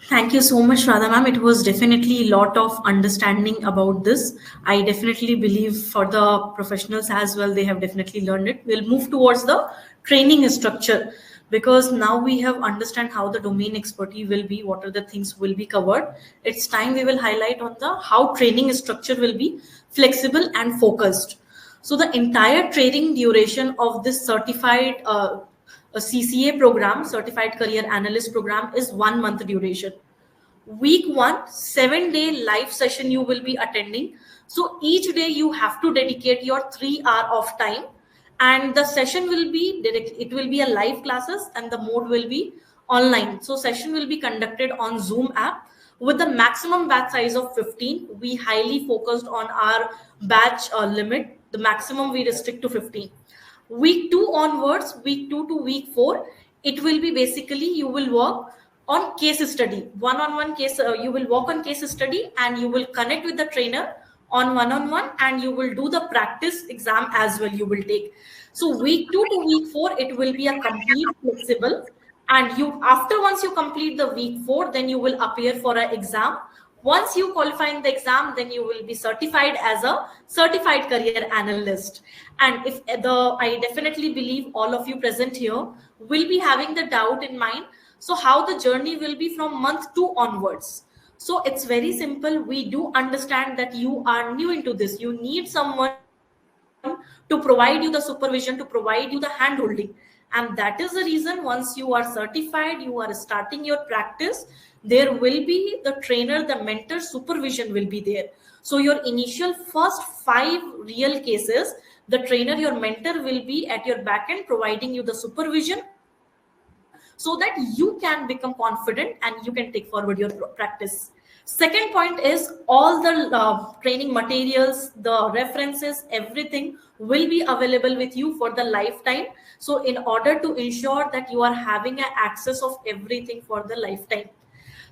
Thank you so much, Radha ma'am. It was definitely a lot of understanding about this. I definitely believe for the professionals as well, they have definitely learned it. We'll move towards the training structure. because now we have understand how the domain expertise will be, what are the things will be covered. It's time we will highlight on the how training structure will be flexible and focused. So the entire training duration of this certified a CCA program, Certified Career Analyst program, is 1 month duration. Week 1, 7-day live session you will be attending. So each day you have to dedicate your 3 hour of time, and the session will be direct, it will be a live classes and the mode will be online. So session will be conducted on Zoom app with the maximum batch size of 15. We highly focused on our batch limit. The maximum we restrict to 15. Week 2 onwards, week 2 to week 4, it will be basically you will work on case study, one-on-one case. You will work on case study and you will connect with the trainer on one-on-one, and you will do the practice exam as well. You will take. So week 2 to week 4, it will be a complete flexible. And you, after once you complete the week 4, then you will appear for an exam. Once you qualify in the exam, then you will be certified as a certified career analyst. And if I definitely believe all of you present here will be having the doubt in mind. So how the journey will be from month 2 onwards. So it's very simple. We do understand that you are new into this. You need someone to provide you the supervision, to provide you the hand holding. And that is the reason once you are certified, you are starting your practice, there will be the trainer, the mentor supervision will be there. So your initial first 5 real cases, the trainer, your mentor will be at your back end providing you the supervision, so that you can become confident and you can take forward your practice. Second point is all the training materials, the references, everything will be available with you for the lifetime. So in order to ensure that you are having an access of everything for the lifetime.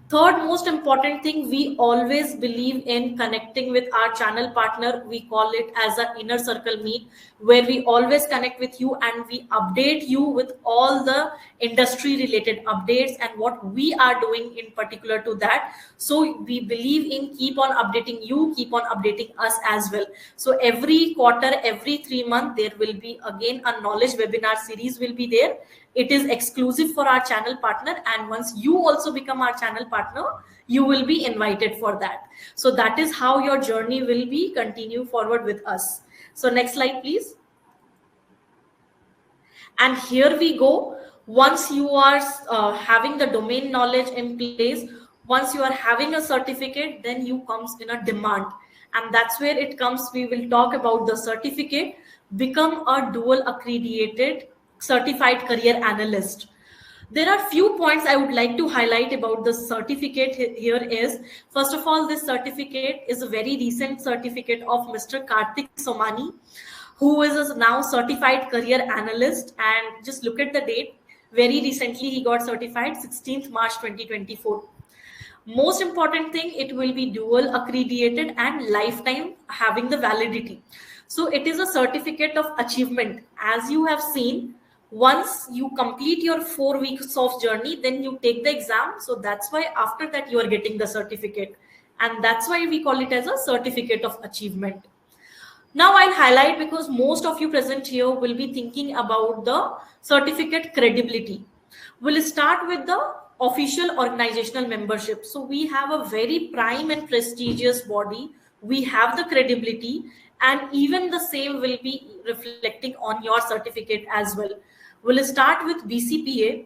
Third most important thing, we always believe in connecting with our channel partner. We call it as an inner circle meet, where we always connect with you and we update you with all the industry related updates and what we are doing in particular to that. So we believe in keep on updating you, keep on updating us as well. So every quarter, every 3 months, there will be again a knowledge webinar series will be there. It is exclusive for our channel partner, and once you also become our channel partner, you will be invited for that. So that is how your journey will be continue forward with us. So next slide, please. And here we go. Once you are having the domain knowledge in place, once you are having a certificate, then you comes in a demand. And that's where it comes. We will talk about the certificate, become a dual accredited certified career analyst. There are few points I would like to highlight about the certificate here is, first of all, this certificate is a very recent certificate of Mr. Karthik Somani, who is a now certified career analyst. And just look at the date. Very recently, he got certified 16th March 2024. Most important thing, it will be dual accredited and lifetime having the validity. So it is a certificate of achievement. As you have seen, once you complete your 4 weeks of journey, then you take the exam. So that's why after that you are getting the certificate, and that's why we call it as a certificate of achievement. Now I'll highlight, because most of you present here will be thinking about the certificate credibility. We'll start with the official organizational membership. So we have a very prime and prestigious body. We have the credibility, and even the same will be reflecting on your certificate as well. We'll start with BCPA.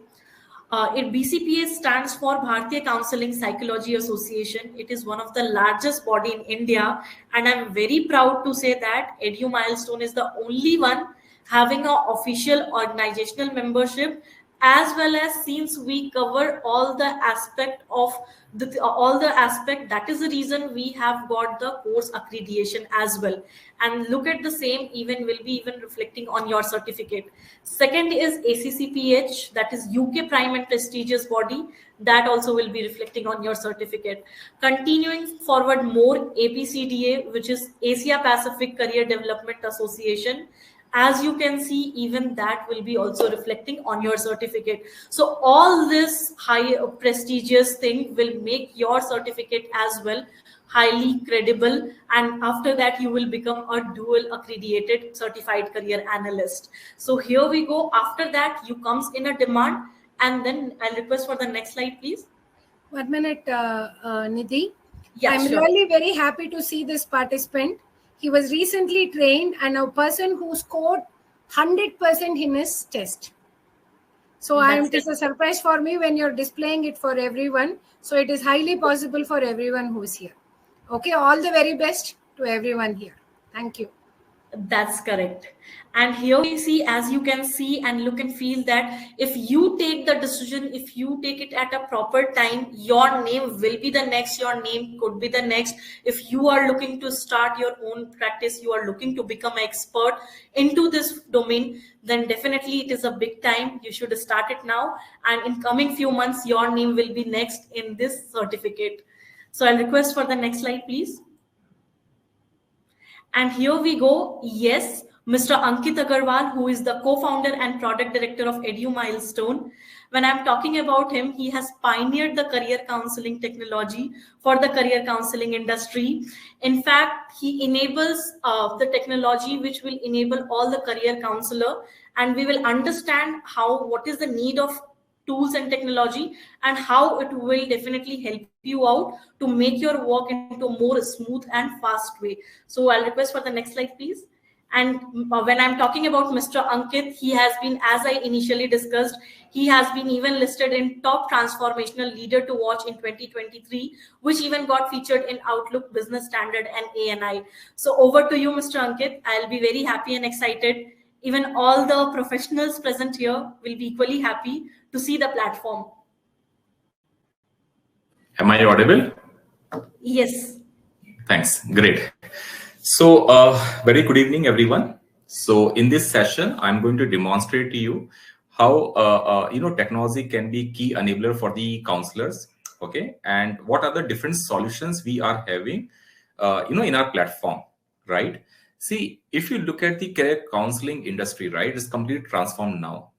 BCPA stands for Bharatiya Counseling Psychology Association. It is one of the largest body in India, and I'm very proud to say that Edu Milestone is the only one having an official organizational membership, as well as since we cover all the aspect of that is the reason we have got the course accreditation as well. And look at the same, even will be even reflecting on your certificate. Second is ACCPH, that is UK prime and prestigious body, that also will be reflecting on your certificate. Continuing forward more, APCDA, which is Asia Pacific Career Development Association, as you can see, even that will be also reflecting on your certificate. So all this high prestigious thing will make your certificate as well highly credible, and after that you will become a dual accredited certified career analyst. So here we go. After that you comes in a demand, and then I'll request for the next slide, please. 1 minute, Nidhi. Yeah, I'm sure. really very happy to see this participant. He was recently trained and a person who scored 100% in his test. So it is a surprise for me when you're displaying it for everyone. So it is highly possible for everyone who's here. Okay, all the very best to everyone here. Thank you. That's correct. And here we see, as you can see and look and feel, that if you take the decision, if you take it at a proper time, your name will be the next, your name could be the next. If you are looking to start your own practice, you are looking to become an expert into this domain, then definitely it is a big time. You should start it now. And in coming few months, your name will be next in this certificate. So I'll request for the next slide, please. And here we go. Yes, Mr. Ankit Agarwal, who is the co-founder and product director of Edu Milestone. When I'm talking about him, he has pioneered the career counseling technology for the career counseling industry. In fact, he enables the technology which will enable all the career counselor, and we will understand what is the need of tools and technology and how it will definitely help you out to make your work into a more smooth and fast way. So I'll request for the next slide, please. And when I'm talking about Mr. Ankit, he has been, as I initially discussed, he has been even listed in top transformational leader to watch in 2023, which even got featured in Outlook Business Standard and ANI. So over to you, Mr. Ankit. I'll be very happy and excited. Even all the professionals present here will be equally happy to see the platform. Am I audible? Yes. Thanks. Great. So, very good evening, everyone. So, in this session, I'm going to demonstrate to you how technology can be key enabler for the counselors. Okay, and what are the different solutions we are having, in our platform, right? See, if you look at the career counseling industry, right, it's completely transformed now.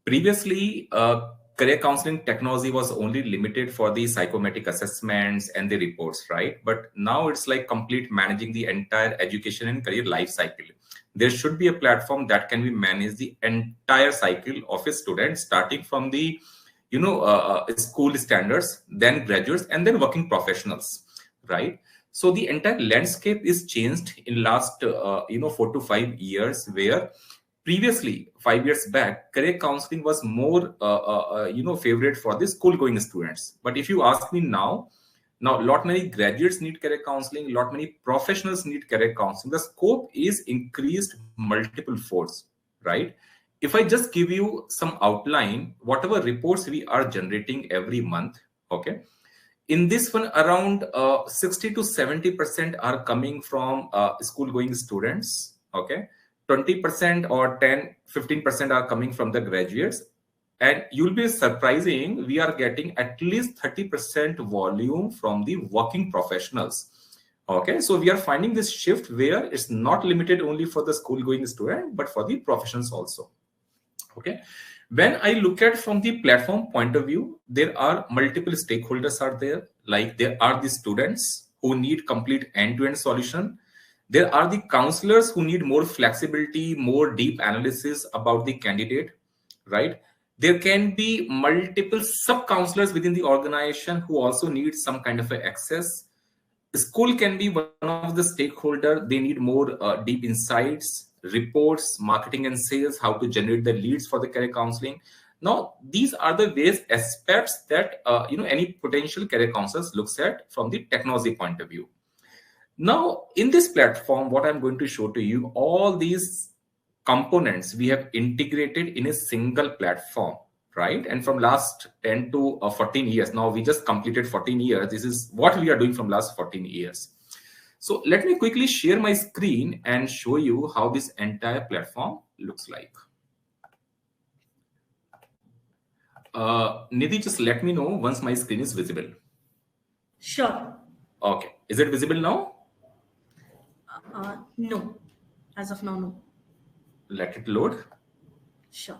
Previously, career counseling technology was only limited for the psychometric assessments and the reports, right? But now it's like complete managing the entire education and career life cycle. There should be a platform that can be manage the entire cycle of a student, starting from the school standards, then graduates, and then working professionals, right? So the entire landscape is changed in last 4 to 5 years, where previously 5 years back career counseling was more favorite for the school going students. But if you ask me now lot many graduates need career counseling, lot many professionals need career counseling. The scope is increased multiple folds, right? If I just give you some outline, whatever reports we are generating every month, okay, in this one, around 60 to 70% are coming from school going students, okay. 20% or 10-15% are coming from the graduates, and you'll be surprising, we are getting at least 30% volume from the working professionals. Okay, so we are finding this shift where it's not limited only for the school going student, but for the professionals also. Okay, when I look at from the platform point of view, there are multiple stakeholders are there. Like there are the students who need complete end-to-end solution. There are the counselors who need more flexibility, more deep analysis about the candidate, right? There can be multiple sub-counselors within the organization who also need some kind of access. School can be one of the stakeholder. They need more deep insights, reports, marketing and sales, how to generate the leads for the career counseling. Now, these are the various aspects that any potential career counselors looks at from the technology point of view. Now, in this platform, what I'm going to show to you, all these components we have integrated in a single platform, right? And from last 10 to 14 years, now we just completed 14 years. This is what we are doing from last 14 years. So let me quickly share my screen and show you how this entire platform looks like. Nidhi, just let me know once my screen is visible. Sure. Okay. Is it visible now? No. As of now, no. let it load. Sure.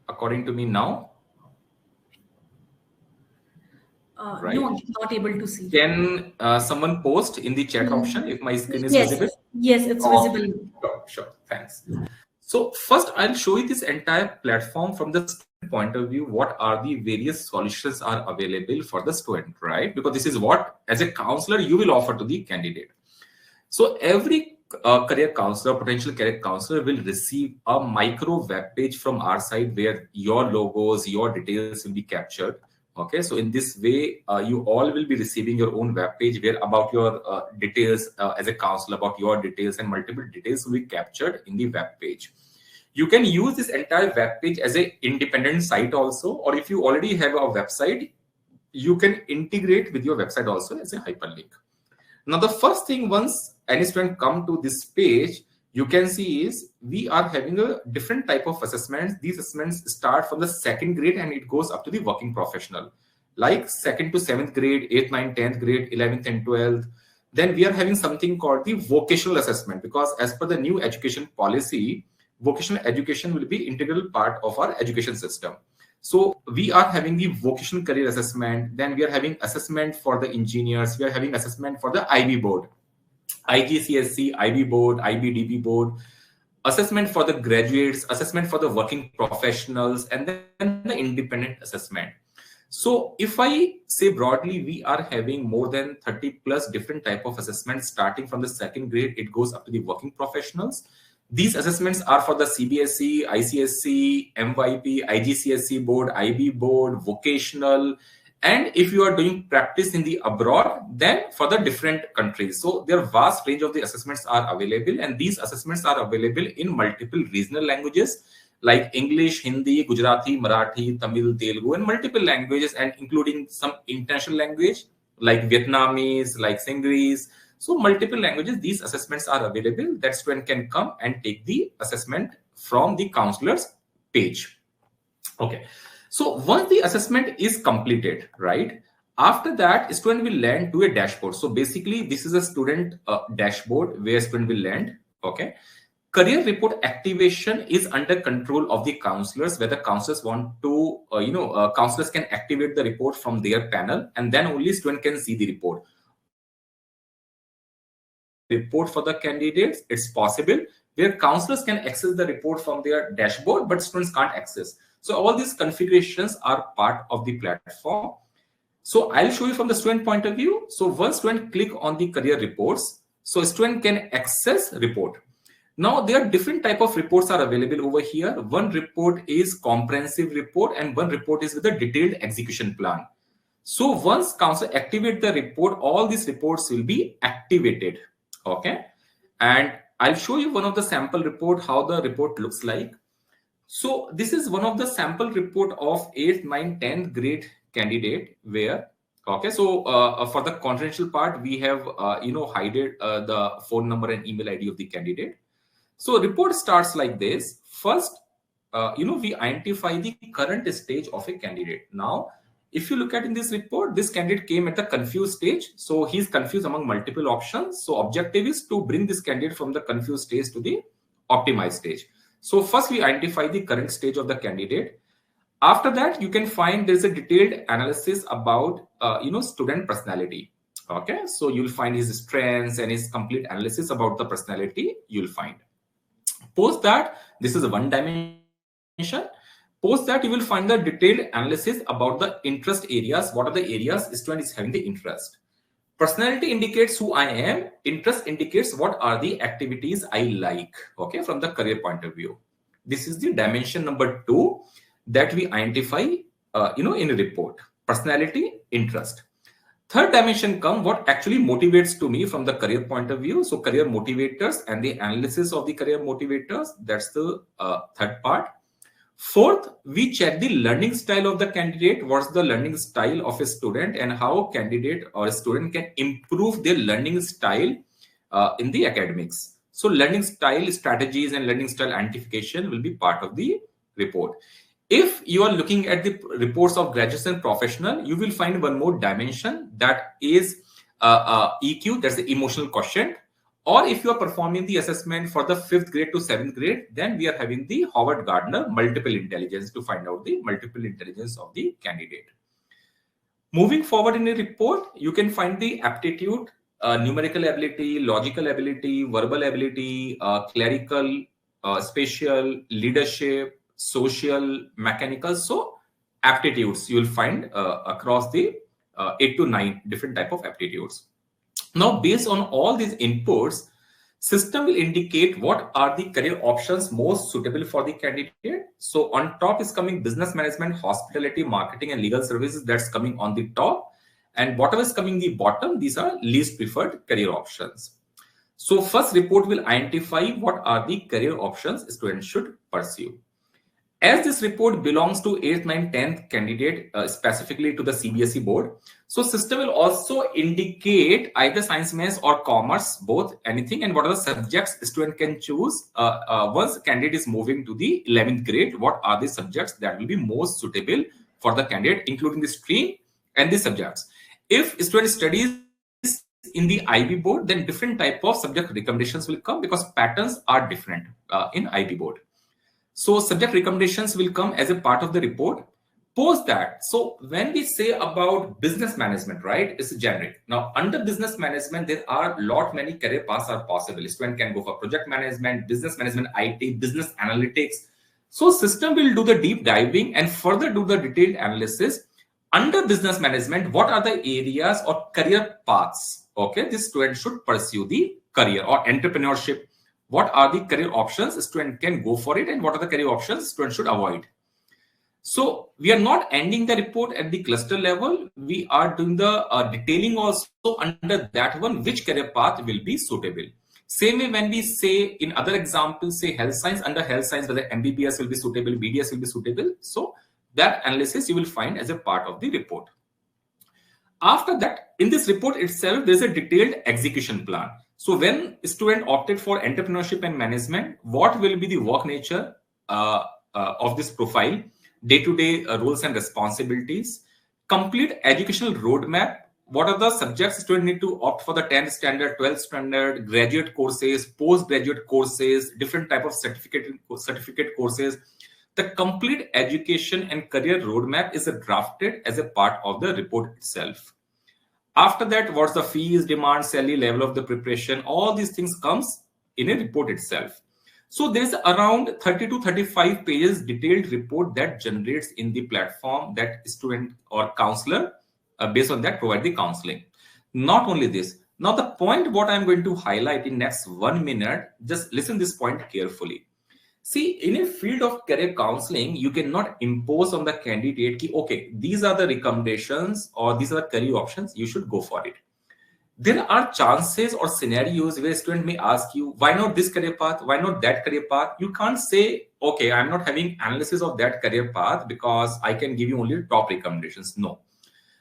According to me now. Right. No, I'm not able to see. Can someone post in the chat option if my screen is Yes, visible? yes, it's Oh, visible. sure. Thanks. So first, I'll show you this entire platform from the student point of view. What are the various solutions are available for the student, right? Because this is what, as a counselor, you will offer to the candidate. So every career counselor, potential career counselor will receive a micro web page from our side where your logos, your details will be captured. Okay, so in this way, you all will be receiving your own web page where about your details as a counselor, about your details and multiple details will be captured in the web page. You can use this entire web page as an independent site also, or if you already have a website, you can integrate with your website also as a hyperlink. Now, the first thing, once any student come to this page, you can see is we are having a different type of assessments. These assessments start from the 2nd grade and it goes up to the working professional, like 2nd to 7th grade, 8th, 9th, 10th grade, 11th and 12th. Then we are having something called the vocational assessment, because as per the new education policy, vocational education will be integral part of our education system. So we are having the vocational career assessment. Then we are having assessment for the engineers. We are having assessment for the IB board, IGCSE, IB board, IBDB board, assessment for the graduates, assessment for the working professionals, and then the independent assessment. So if I say broadly, we are having more than 30 plus different type of assessments starting from the 2nd grade. It goes up to the working professionals. These assessments are for the CBSE, ICSE, MYP, IGCSE board, IB board, vocational. And if you are doing practice in the abroad, then for the different countries. So there are vast range of the assessments are available, and these assessments are available in multiple regional languages like English, Hindi, Gujarati, Marathi, Tamil, Telugu, and multiple languages, and including some international language like Vietnamese, like Sinhalese. So multiple languages, these assessments are available that student can come and take the assessment from the counselor's page. Okay. So once the assessment is completed, right, after that, student will land to a dashboard. So basically, this is a student dashboard where student will land. Okay. Career report activation is under control of the counselors, where the counselors want to, counselors can activate the report from their panel, and then only student can see the report. Report for the candidates, it's possible where counselors can access the report from their dashboard, but students can't access. So all these configurations are part of the platform. So I'll show you from the student point of view. So once student click on the career reports, so student can access report. Now there are different type of reports are available over here. One report is comprehensive report and one report is with a detailed execution plan. So once counselor activate the report, all these reports will be activated. Okay. And I'll show you one of the sample report, how the report looks like. So this is one of the sample report of 8th, 9th, 10th grade candidate where, okay, so for the confidential part, we have, hidden the phone number and email ID of the candidate. So report starts like this. First, we identify the current stage of a candidate. Now, if you look at in this report, this candidate came at the confused stage. So he's confused among multiple options. So objective is to bring this candidate from the confused stage to the optimized stage. So first we identify the current stage of the candidate. After that, you can find there's a detailed analysis about, student personality. Okay. So you'll find his strengths and his complete analysis about the personality you'll find. Post that, this is a one dimension. Post that, you will find the detailed analysis about the interest areas. What are the areas student is having the interest? Personality indicates who I am. Interest indicates what are the activities I like. Okay, from the career point of view. This is the dimension number 2 that we identify, in a report. Personality, interest. Third dimension come what actually motivates to me from the career point of view. So career motivators and the analysis of the career motivators. That's the third part. Fourth, we check the learning style of the candidate. What's the learning style of a student and how candidate or a student can improve their learning style in the academics. So learning style strategies and learning style identification will be part of the report. If you are looking at the reports of graduates and professional, you will find one more dimension that is EQ, that's the emotional quotient, Or if you are performing the assessment for the 5th grade to 7th grade, then we are having the Howard Gardner multiple intelligence to find out the multiple intelligence of the candidate. Moving forward in a report, you can find the aptitude, numerical ability, logical ability, verbal ability, clerical, spatial, leadership, social, mechanical. So aptitudes you will find across the 8 to 9 different type of aptitudes. Now, based on all these inputs, system will indicate what are the career options most suitable for the candidate. So on top is coming business management, hospitality, marketing, and legal services. That's coming on the top. And whatever is coming the bottom, these are least preferred career options. So first report will identify what are the career options students should pursue. As this report belongs to 8th, 9th, 10th candidate, specifically to the CBSE board, so system will also indicate either science, maths or commerce, both, anything, and what are the subjects student can choose once candidate is moving to the 11th grade. What are the subjects that will be most suitable for the candidate, including the stream and the subjects. If student studies in the IB board, then different type of subject recommendations will come because patterns are different in IB board. So subject recommendations will come as a part of the report. Post that, so when we say about business management, right, it's generic. Now under business management, there are many career paths are possible. Student can go for project management, business management, IT, business analytics. So system will do the deep diving and further do the detailed analysis. Under business management, what are the areas or career paths? Okay, this student should pursue the career or entrepreneurship. What are the career options student can go for it, and what are the career options student should avoid? So we are not ending the report at the cluster level. We are doing the detailing also under that one, which career path will be suitable. Same way when we say in other examples, say health science, under health science, whether MBBS will be suitable, BDS will be suitable. So that analysis you will find as a part of the report. After that, in this report itself, there is a detailed execution plan. So when student opted for entrepreneurship and management, what will be the work nature of this profile, day-to-day roles and responsibilities, complete educational roadmap, what are the subjects student need to opt for the 10th standard, 12th standard, graduate courses, postgraduate courses, different type of certificate courses. The complete education and career roadmap is drafted as a part of the report itself. After that, what's the fees, demand, salary, level of the preparation, all these things comes in a report itself. So there's around 30 to 35 pages detailed report that generates in the platform that student or counselor based on that provide the counseling. Not only this, now the point what I'm going to highlight in next 1 minute, just listen this point carefully. See, in a field of career counseling, you cannot impose on the candidate, okay, these are the recommendations or these are the career options, you should go for it. There are chances or scenarios where a student may ask you, why not this career path? Why not that career path? You can't say, okay, I'm not having analysis of that career path because I can give you only top recommendations. No.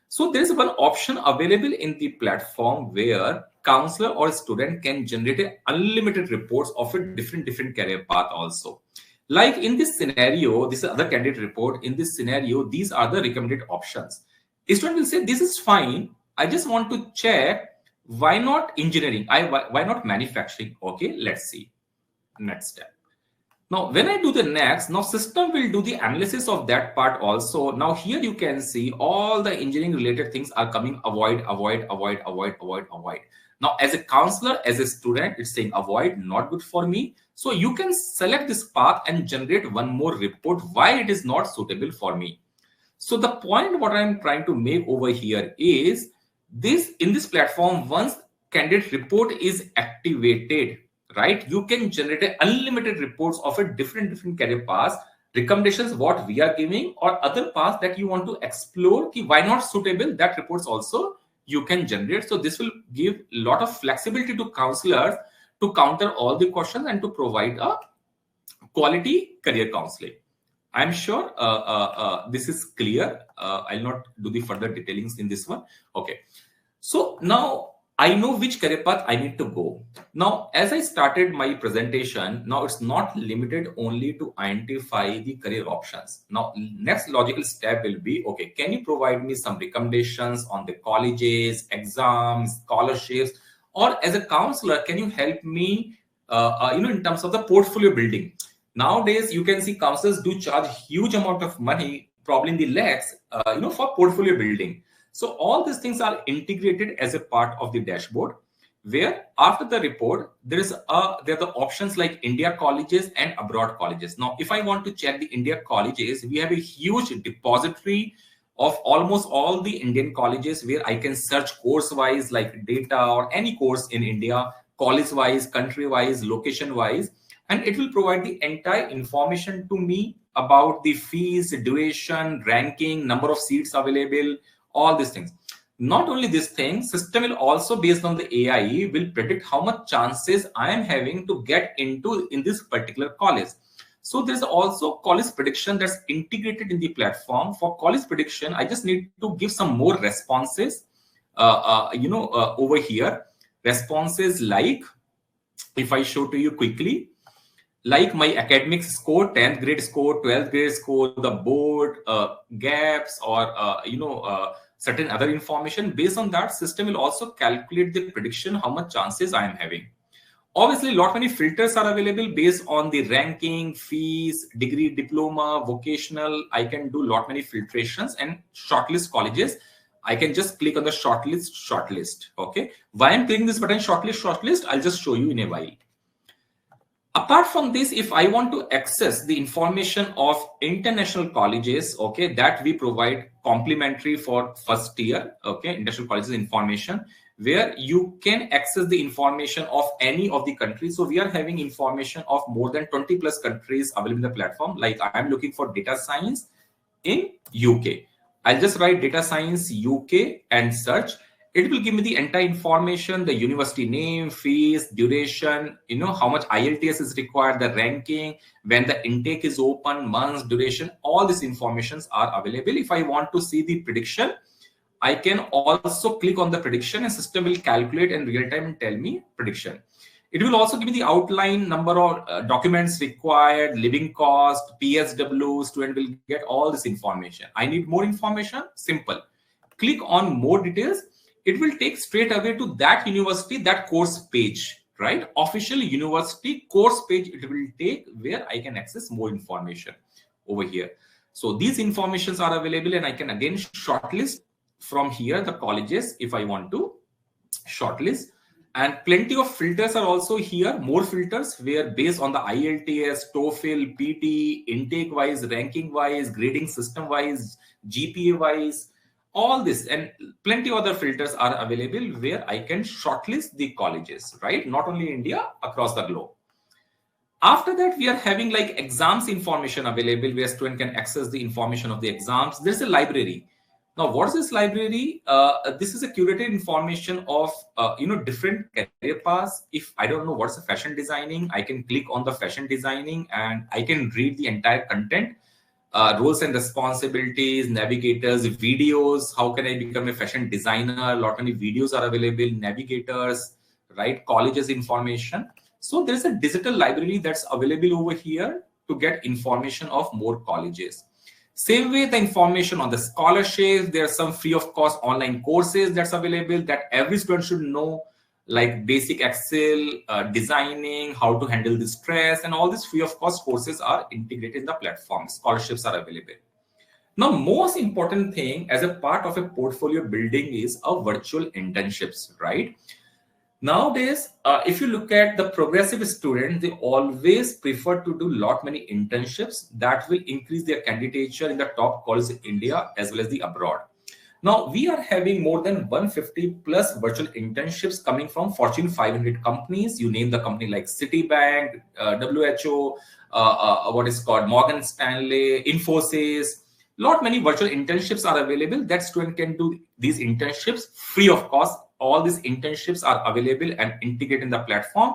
So there is one option available in the platform where counselor or student can generate unlimited reports of a different career path also. Like in this scenario, this is other candidate report. In this scenario, these are the recommended options. A student will say, this is fine. I just want to check, why not engineering? Why not manufacturing? Okay, let's see. Next step. Now, when I do the next, now system will do the analysis of that part also. Now here you can see all the engineering related things are coming, avoid. Now, as a counselor, as a student, it's saying avoid, not good for me. So you can select this path and generate one more report why it is not suitable for me. So the point what I'm trying to make over here is this, in this platform, once candidate report is activated, right, you can generate unlimited reports of a different career paths, recommendations what we are giving, or other paths that you want to explore, why not suitable, that reports also you can generate. So this will give a lot of flexibility to counselors to counter all the questions and to provide a quality career counseling. I'm sure this is clear. I'll not do the further detailings in this one. Okay. So now I know which career path I need to go. Now, as I started my presentation, now it's not limited only to identify the career options. Now, next logical step will be, okay, can you provide me some recommendations on the colleges, exams, scholarships, Or as a counselor, can you help me, in terms of the portfolio building? Nowadays, you can see counselors do charge huge amount of money, probably in the lakhs, for portfolio building. So all these things are integrated as a part of the dashboard, where after the report, there are the options like India colleges and abroad colleges. Now, if I want to check the India colleges, we have a huge depository of almost all the Indian colleges where I can search course-wise, like data or any course in India, college-wise, country-wise, location-wise, and it will provide the entire information to me about the fees, duration, ranking, number of seats available, all these things. Not only this thing, system will also, based on the AI, will predict how much chances I am having to get into in this particular college. So there's also college prediction that's integrated in the platform. For college prediction, I just need to give some more responses, over here. Responses like, if I show to you quickly, like my academic score, 10th grade score, 12th grade score, the board, gaps, or, certain other information. Based on that, system will also calculate the prediction, how much chances I am having. Obviously, lot many filters are available based on the ranking, fees, degree, diploma, vocational. I can do lot many filtrations and shortlist colleges. I can just click on the shortlist. Okay. Why I'm clicking this button, shortlist, I'll just show you in a while. Apart from this, if I want to access the information of international colleges, okay, that we provide complimentary for first year, okay, international colleges information, where you can access the information of any of the countries. So we are having information of more than 20 plus countries available in the platform. Like I'm looking for data science in UK. I'll just write data science UK and search. It will give me the entire information, the university name, fees, duration, how much IELTS is required, the ranking, when the intake is open, months, duration, all these informations are available. If I want to see the prediction, I can also click on the prediction and system will calculate in real time and tell me prediction. It will also give me the outline, number of documents required, living cost, PSW, student will get all this information. I need more information, simple. Click on more details. It will take straight away to that university, that course page, right? Official university course page, it will take where I can access more information over here. So these informations are available and I can again shortlist from here the colleges if I want to shortlist. And plenty of filters are also here, more filters where based on the IELTS, TOEFL, PT, intake wise, ranking wise, grading system wise, GPA wise, all this and plenty other filters are available where I can shortlist the colleges, right? Not only India, across the globe. After that, we are having like exams information available where student can access the information of the exams. There's a library. Now, what is this library? This is a curated information of, different career paths. If I don't know what's the fashion designing, I can click on the fashion designing and I can read the entire content. Roles and responsibilities, navigators, videos. How can I become a fashion designer? A lot many videos are available, navigators, right? Colleges information. So there's a digital library that's available over here to get information of more colleges. Same way, the information on the scholarships, there are some free of cost online courses that's available that every student should know, like basic Excel, designing, how to handle the stress, and all these free of cost courses are integrated in the platform. Scholarships are available. Now, most important thing as a part of a portfolio building is a virtual internships, right? Nowadays, if you look at the progressive students, they always prefer to do lot many internships that will increase their candidature in the top colleges in India as well as the abroad. Now, we are having more than 150 plus virtual internships coming from Fortune 500 companies. You name the company like Citibank, WHO, what is called Morgan Stanley, Infosys. Lot many virtual internships are available that student can do these internships free of cost. All these internships are available and integrated in the platform,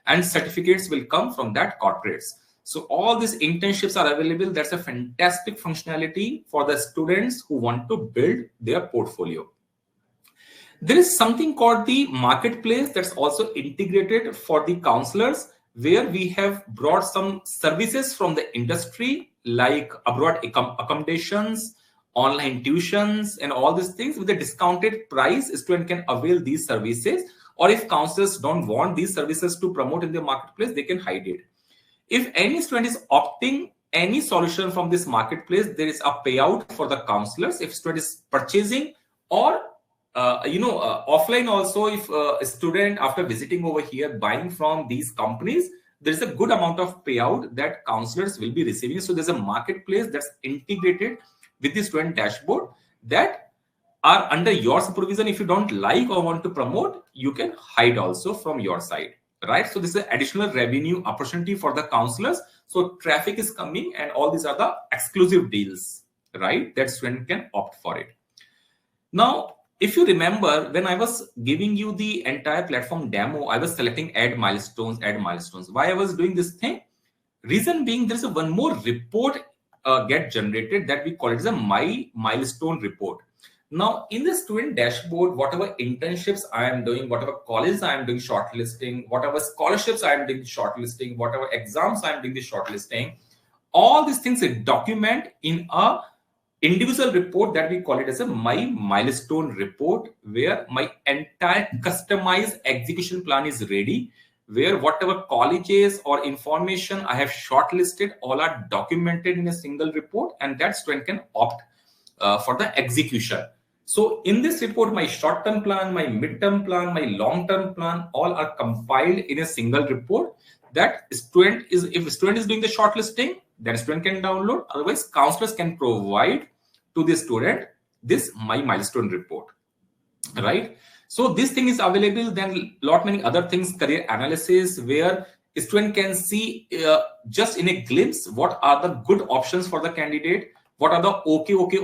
and certificates will come from that corporates. So all these internships are available. That's a fantastic functionality for the students who want to build their portfolio. There is something called the marketplace that's also integrated for the counselors, where we have brought some services from the industry like abroad accommodations, online tuitions, and all these things with a discounted price. Student can avail these services. or if counselors don't want these services to promote in the marketplace, they can hide it. If any student is opting any solution from this marketplace, there is a payout for the counselors. If student is purchasing, or offline also, if a student after visiting over here buying from these companies, there is a good amount of payout that counselors will be receiving. So there's a marketplace that's integrated with the student dashboard that are under your supervision. If you don't like or want to promote, you can hide also from your side, right? So this is an additional revenue opportunity for the counselors. So traffic is coming, and all these are the exclusive deals, right, that student can opt for it. Now, if you remember, when I was giving you the entire platform demo, I was selecting add milestones. Why I was doing this thing? Reason being, there's one more report get generated that we call it as a my milestone report. Now, in the student dashboard, whatever internships I am doing, whatever colleges I am doing shortlisting, whatever scholarships I am doing shortlisting, whatever exams I am doing the shortlisting, all these things are document in a individual report that we call it as a my milestone report, where my entire customized execution plan is ready, where whatever colleges or information I have shortlisted, all are documented in a single report, and that student can opt for the execution. So in this report, my short-term plan, my mid-term plan, my long-term plan, all are compiled in a single report that student is, if student is doing the shortlisting, then student can download. Otherwise, counselors can provide to the student this my milestone report, right? So this thing is available. Then lot many other things, career analysis, where a student can see just in a glimpse what are the good options for the candidate, what are the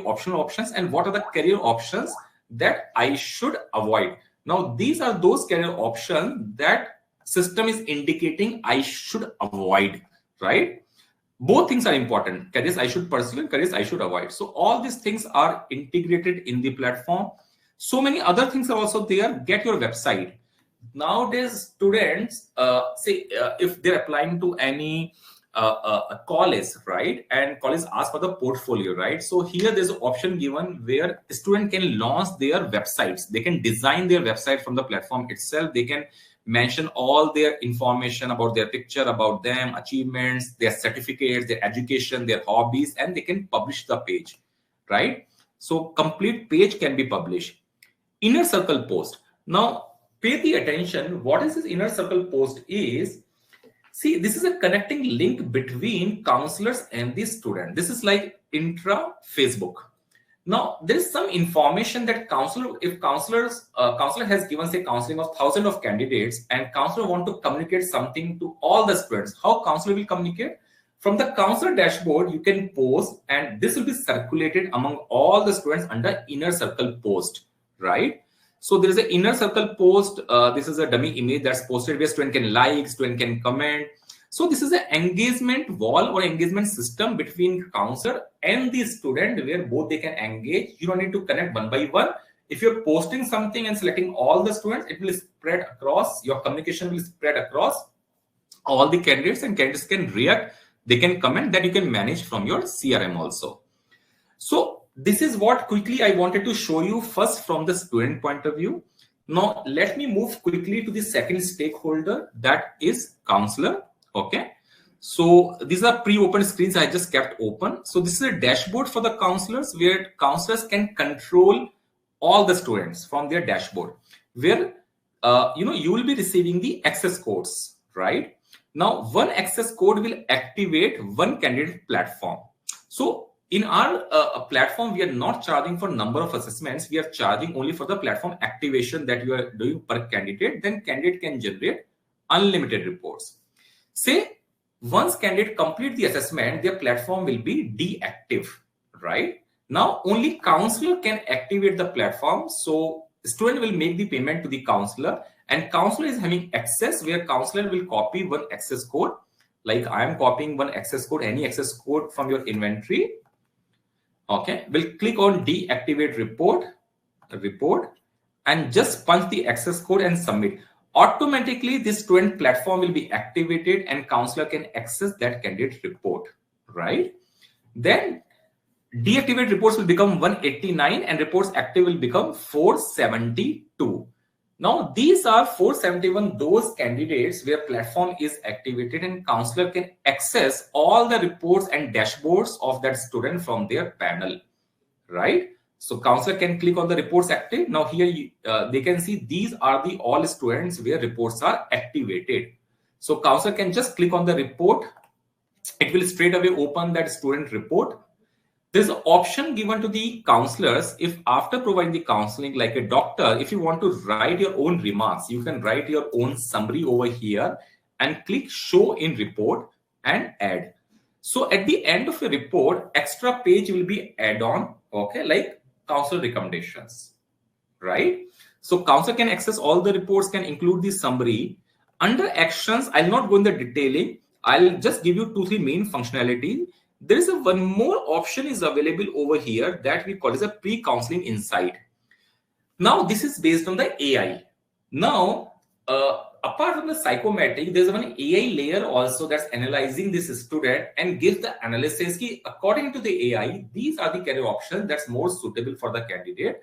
optional options, and what are the career options that I should avoid. Now, these are those career options that system is indicating I should avoid, right? Both things are important. Careers I should pursue and careers I should avoid. So all these things are integrated in the platform. So many other things are also there. Get your website. Nowadays, students, if they're applying to any a college, right, and college asks for the portfolio, right? So here there's an option given where a student can launch their websites. They can design their website from the platform itself. They can mention all their information about their picture, about them, achievements, their certificates, their education, their hobbies, and they can publish the page, right? So complete page can be published. Inner circle post. Now pay the attention. What is this inner circle post is? See, this is a connecting link between counselors and the student. This is like intra Facebook. Now, there is some information that counselor has given, say, counseling of thousands of candidates, and counselor want to communicate something to all the students. How counselor will communicate? From the counselor dashboard, you can post, and this will be circulated among all the students under inner circle post, right? So there is an inner circle post. This is a dummy image that's posted where student can like, student can comment. So this is an engagement wall or engagement system between counselor and the student, where both they can engage. You don't need to connect one by one. If you're posting something and selecting all the students, it will spread across, your communication will spread across all the candidates, and candidates can react, they can comment, that you can manage from your CRM also. So this is what quickly I wanted to show you first from the student point of view. Now let me move quickly to the second stakeholder, that is counselor. Okay, so these are pre-open screens I just kept open. So this is a dashboard for the counselors, where counselors can control all the students from their dashboard, where you will be receiving the access codes, right? Now one access code will activate one candidate platform. So in our platform, we are not charging for number of assessments. We are charging only for the platform activation that you are doing per candidate. Then candidate can generate unlimited reports. Say once candidate complete the assessment, their platform will be deactive, right? Now only counselor can activate the platform. So student will make the payment to the counselor, and counselor is having access, where counselor will copy one access code. Like I am copying one access code, any access code from your inventory. Okay, we'll click on deactivate report, and just punch the access code and submit. Automatically, this student platform will be activated, and counselor can access that candidate report, right? Then deactivate reports will become 189, and reports active will become 472. Now, these are 471 those candidates where platform is activated and counselor can access all the reports and dashboards of that student from their panel, right? So counselor can click on the reports active. Now here they can see these are the all students where reports are activated. So counselor can just click on the report. It will straight away open that student report. There's an option given to the counselors. If after providing the counseling, like a doctor, if you want to write your own remarks, you can write your own summary over here and click show in report and add. So at the end of a report, extra page will be add on, okay, like counselor recommendations, right? So counselor can access all the reports, can include the summary. Under actions, I'll not go in the detailing. I'll just give you 2-3 main functionality. There is one more option is available over here that we call as a pre-counseling insight. Now, this is based on the AI. Now, apart from the psychometric, there's one AI layer also that's analyzing this student and gives the analysis. According to the AI, these are the career options that's more suitable for the candidate.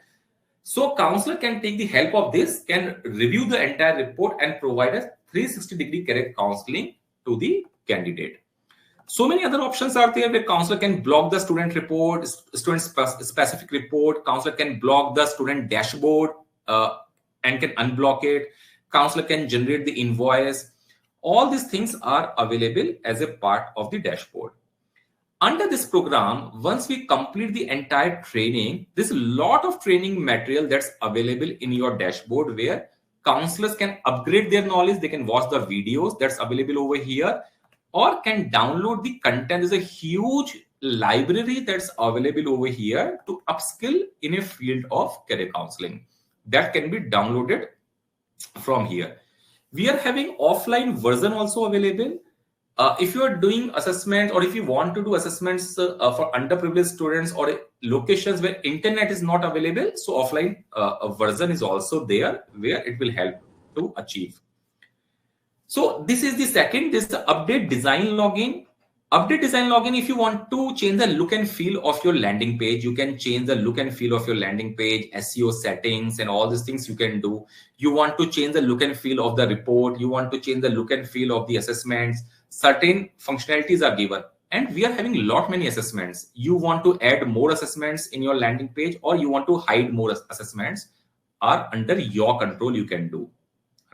So counselor can take the help of this, can review the entire report and provide a 360-degree career counseling to the candidate. So many other options are there where counselor can block the student report, student specific report. Counselor can block the student dashboard and can unblock it. Counselor can generate the invoice. All these things are available as a part of the dashboard. Under this program, once we complete the entire training, there's a lot of training material that's available in your dashboard where counselors can upgrade their knowledge. They can watch the videos that's available over here, or can download the content. There's a huge library that's available over here to upskill in a field of career counseling that can be downloaded from here. We are having offline version also available. If you are doing assessments, or if you want to do assessments for underprivileged students or locations where internet is not available, so offline version is also there where it will help to achieve. So this is the second, this is the update design login. Update design login, if you want to change the look and feel of your landing page, you can change the look and feel of your landing page, SEO settings and all these things you can do. You want to change the look and feel of the report. You want to change the look and feel of the assessments. Certain functionalities are given. And we are having a lot many assessments. You want to add more assessments in your landing page, or you want to hide more assessments, are under your control, you can do,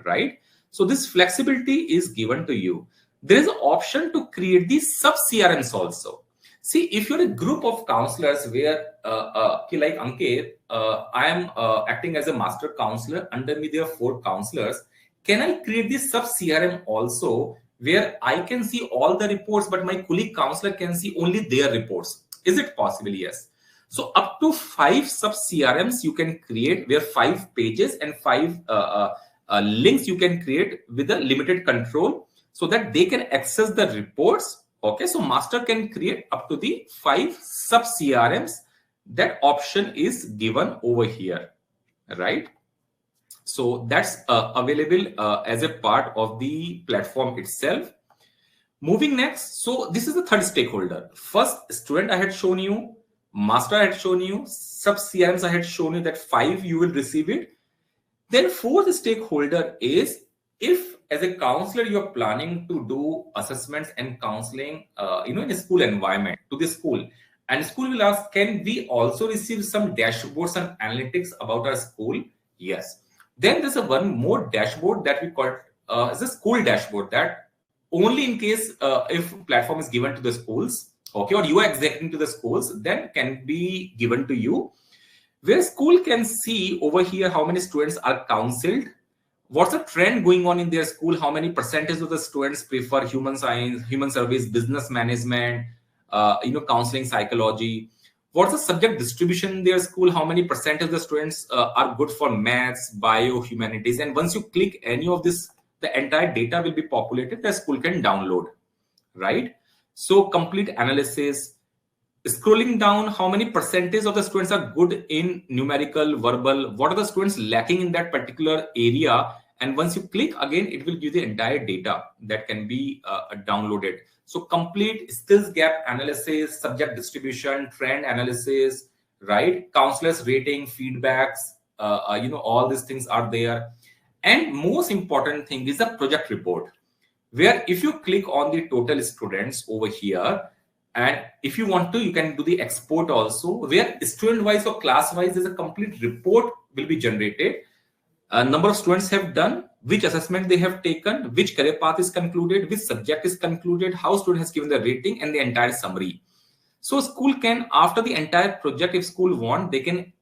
right? So this flexibility is given to you. There is an option to create these sub CRMs also. See, if you're a group of counselors where, like Ankit, I am acting as a master counselor, under me there are 4 counselors. Can I create this sub CRM also where I can see all the reports, but my colleague counselor can see only their reports? Is it possible? Yes. So up to 5 sub CRMs you can create, where 5 pages and 5 links you can create with a limited control, so that they can access the reports. Okay, so master can create up to the 5 sub CRMs. That option is given over here, right? So that's available as a part of the platform itself. Moving next, so this is the third stakeholder. First, student I had shown you, master I had shown you, sub CRMs I had shown you that 5 you will receive it. Then fourth stakeholder is, if as a counselor you're planning to do assessments and counseling in a school environment to the school, and school will ask, can we also receive some dashboards and analytics about our school? Yes. Then there's one more dashboard that we call as a school dashboard, that only in case if platform is given to the schools, okay, or you are executing to the schools, then can be given to you, where school can see over here how many students are counseled, what's the trend going on in their school, how many percentage of the students prefer human science, human service, business management, counseling, psychology, what's the subject distribution in their school, how many percent of the students are good for maths, bio, humanities. And once you click any of this, the entire data will be populated, the school can download, right? So complete analysis. Scrolling down, how many percentage of the students are good in numerical, verbal, what are the students lacking in that particular area. And once you click again, it will give the entire data that can be downloaded. So complete skills gap analysis, subject distribution, trend analysis, right? Counselors rating, feedbacks, all these things are there. And most important thing is the project report, where if you click on the total students over here, and if you want to, you can do the export also, where student wise or class wise is a complete report will be generated. A number of students have done, which assessment they have taken, which career path is concluded, which subject is concluded, how student has given the rating, and the entire summary. So school can, after the entire project, if school want, they can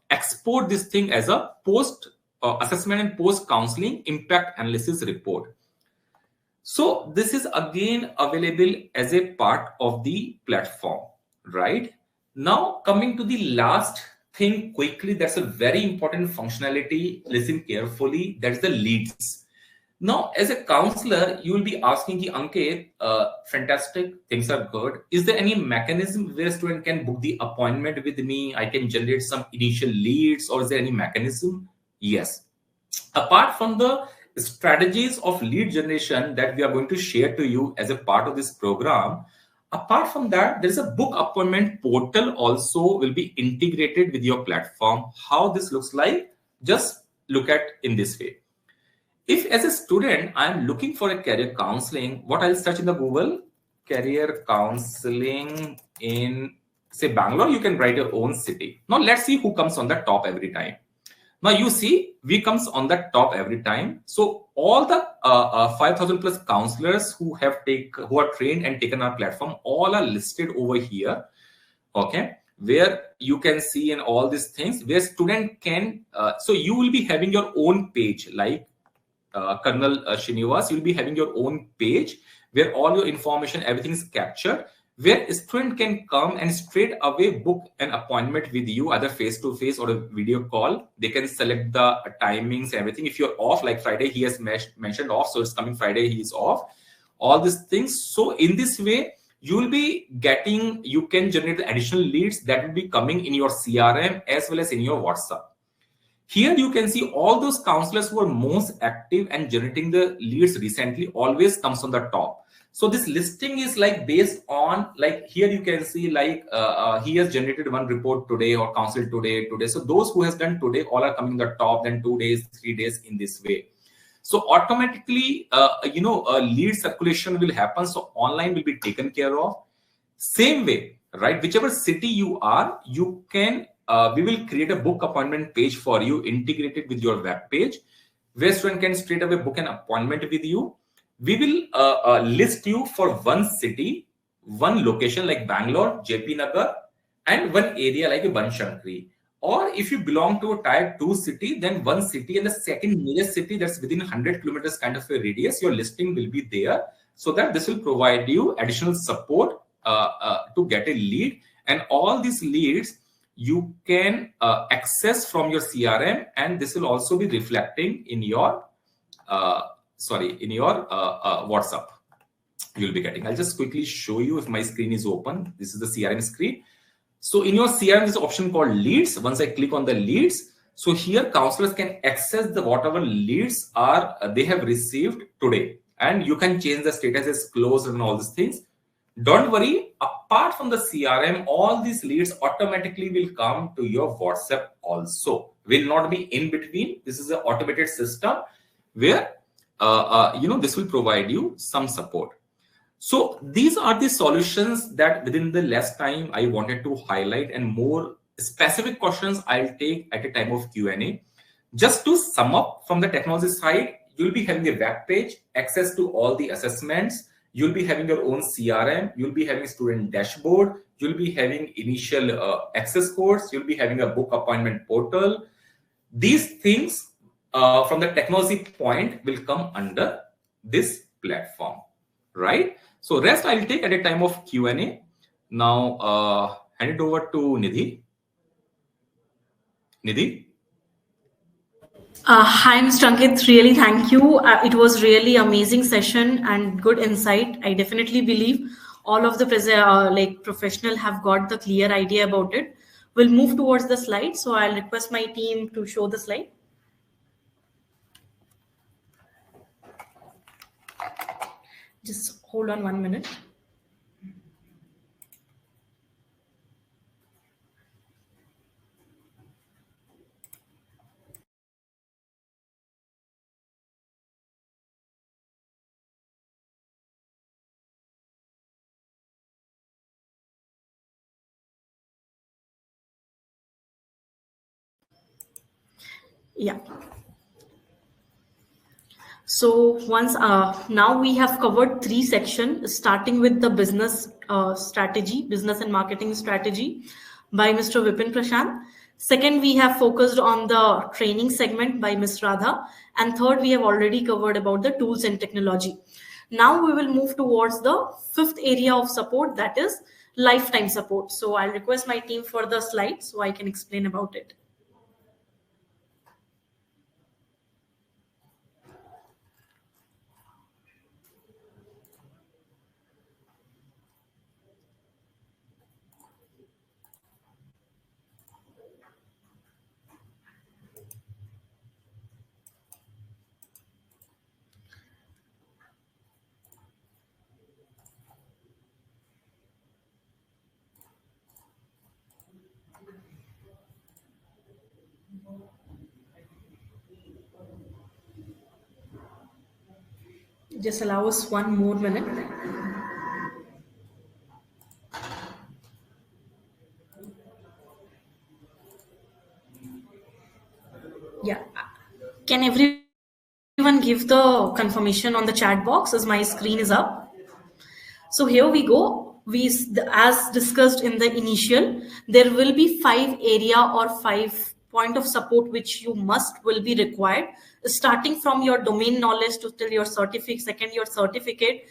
export this thing as a post assessment and post counseling impact analysis report. So this is again available as a part of the platform, right? Now coming to the last thing quickly, that's a very important functionality. Listen carefully. That's the leads. Now, as a counselor, you will be asking, Ankit, fantastic, things are good. Is there any mechanism where student can book the appointment with me? I can generate some initial leads, or is there any mechanism? Yes. Apart from the strategies of lead generation that we are going to share to you as a part of this program, apart from that, there's a book appointment portal also will be integrated with your platform. How this looks like, just look at in this way. If as a student, I'm looking for a career counseling, what I'll search in the Google, career counseling in, say, Bangalore, you can write your own city. Now let's see who comes on the top every time. Now you see, we comes on the top every time. So all the 5,000 plus counselors who are trained and taken our platform, all are listed over here. Okay, where you can see in all these things where student can. So you will be having your own page, like Colonel Srinivas, you'll be having your own page where all your information, everything is captured, where a student can come and straight away book an appointment with you, either face-to-face or a video call. They can select the timings, everything. If you're off, like Friday, he has mentioned off, so it's coming Friday, he is off. All these things. So in this way, you will be getting, you can generate additional leads that will be coming in your CRM as well as in your WhatsApp. Here you can see all those counselors who are most active and generating the leads recently always comes on the top. So this listing is like based on, like here you can see like he has generated one report today or counsel today. So those who has done today, all are coming the top, then 2 days, 3 days in this way. So automatically, lead circulation will happen. So online will be taken care of. Same way, right? Whichever city you are, you can, we will create a book appointment page for you integrated with your web page, where student can straight away book an appointment with you. We will list you for one city, one location like Bangalore, JP Nagar, and one area like Banshankari. Or if you belong to a tier 2 city, then one city and the second nearest city that's within 100 kilometers kind of a radius, your listing will be there, so that this will provide you additional support to get a lead. And all these leads you can access from your CRM, and this will also be reflecting in your WhatsApp. You'll be getting. I'll just quickly show you if my screen is open. This is the CRM screen. So in your CRM, there's an option called leads. Once I click on the leads, so here counselors can access the whatever leads are they have received today, and you can change the status as closed and all these things. Don't worry, apart from the CRM, all these leads automatically will come to your WhatsApp also. Will not be in between. This is an automated system where this will provide you some support. So these are the solutions that within the less time I wanted to highlight, and more specific questions I'll take at a time of Q&A. Just to sum up from the technology side, you'll be having a web page, access to all the assessments. You'll be having your own CRM. You'll be having student dashboard. You'll be having initial access codes. You'll be having a book appointment portal. These things from the technology point will come under this platform, right? So rest I'll take at a time of Q&A. Now hand it over to Nidhi. Nidhi? Hi, Mr. Ankit. Really, thank you. It was really amazing session and good insight. I definitely believe all of the professional have got the clear idea about it. We'll move towards the slide. So I'll request my team to show the slide. Just hold on 1 minute. Yeah. So once now we have covered 3 sections, starting with the business strategy, business and marketing strategy by Mr. Vipin Prashant. Second, we have focused on the training segment by Ms. Radha. And third, we have already covered about the tools and technology. Now we will move towards the 5th area of support, that is lifetime support. So I'll request my team for the slide so I can explain about it. Just allow us one more minute. Yeah. Can everyone give the confirmation on the chat box as my screen is up? So here we go. As discussed in the initial, there will be 5 area or 5 point of support which you will be required, starting from your domain knowledge to till your certificate, second your certificate,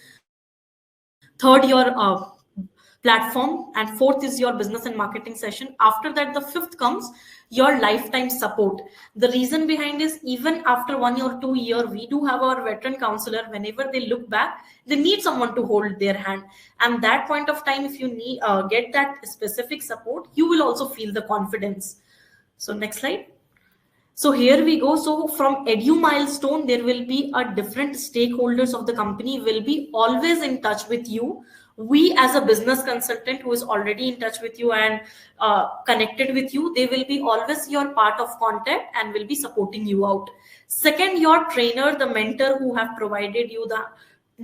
third your platform, and fourth is your business and marketing session. After that, the 5th comes your lifetime support. The reason behind is, even after 1 or 2 year, we do have our veteran counselor. Whenever they look back, they need someone to hold their hand, and that point of time, if you need get that specific support, you will also feel the confidence. So next slide. So here we go. So from Edu Milestone, there will be a different stakeholders of the company will be always in touch with you. We as a business consultant who is already in touch with you and connected with you, they will be always your part of contact and will be supporting you out. Second, your trainer, the mentor who have provided you the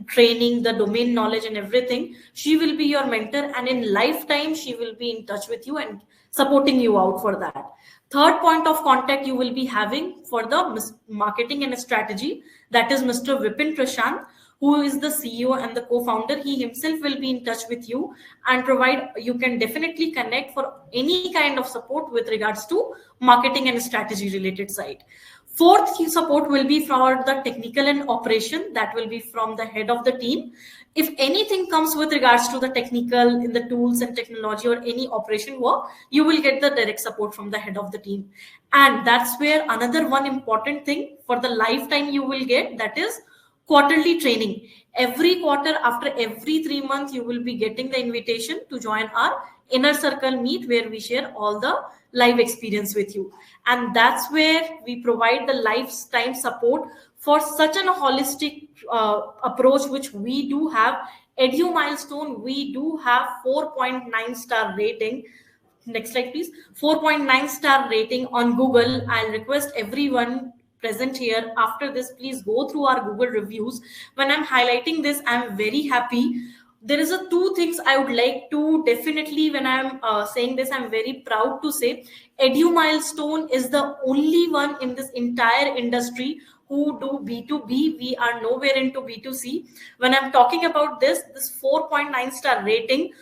training, the domain knowledge and everything, she will be your mentor, and in lifetime she will be in touch with you and supporting you out for that. Third point of contact you will be having for the marketing and strategy, that is Mr. Vipin Prashant, who is the CEO and the co-founder. He himself will be in touch with you and provide, you can definitely connect for any kind of support with regards to marketing and strategy related side. Fourth support will be for the technical and operation, that will be from the head of the team. If anything comes with regards to the technical in the tools and technology or any operation work, you will get the direct support from the head of the team. And that's where another one important thing for the lifetime you will get, that is quarterly training. Every quarter, after every 3 months, you will be getting the invitation to join our inner circle meet, where we share all the live experience with you. And that's where we provide the lifetime support for such an holistic approach, which we do have. Edu Milestone, we do have 4.9 star rating. Next slide, please. 4.9 star rating on Google. I'll request everyone present here, after this, please go through our Google reviews. When I'm highlighting this, I'm very happy. There is a 2 things I would like to definitely, when I'm saying this, I'm very proud to say Edu Milestone is the only one in this entire industry who do B2B. We are nowhere into B2C. When I'm talking about this 4.9 star rating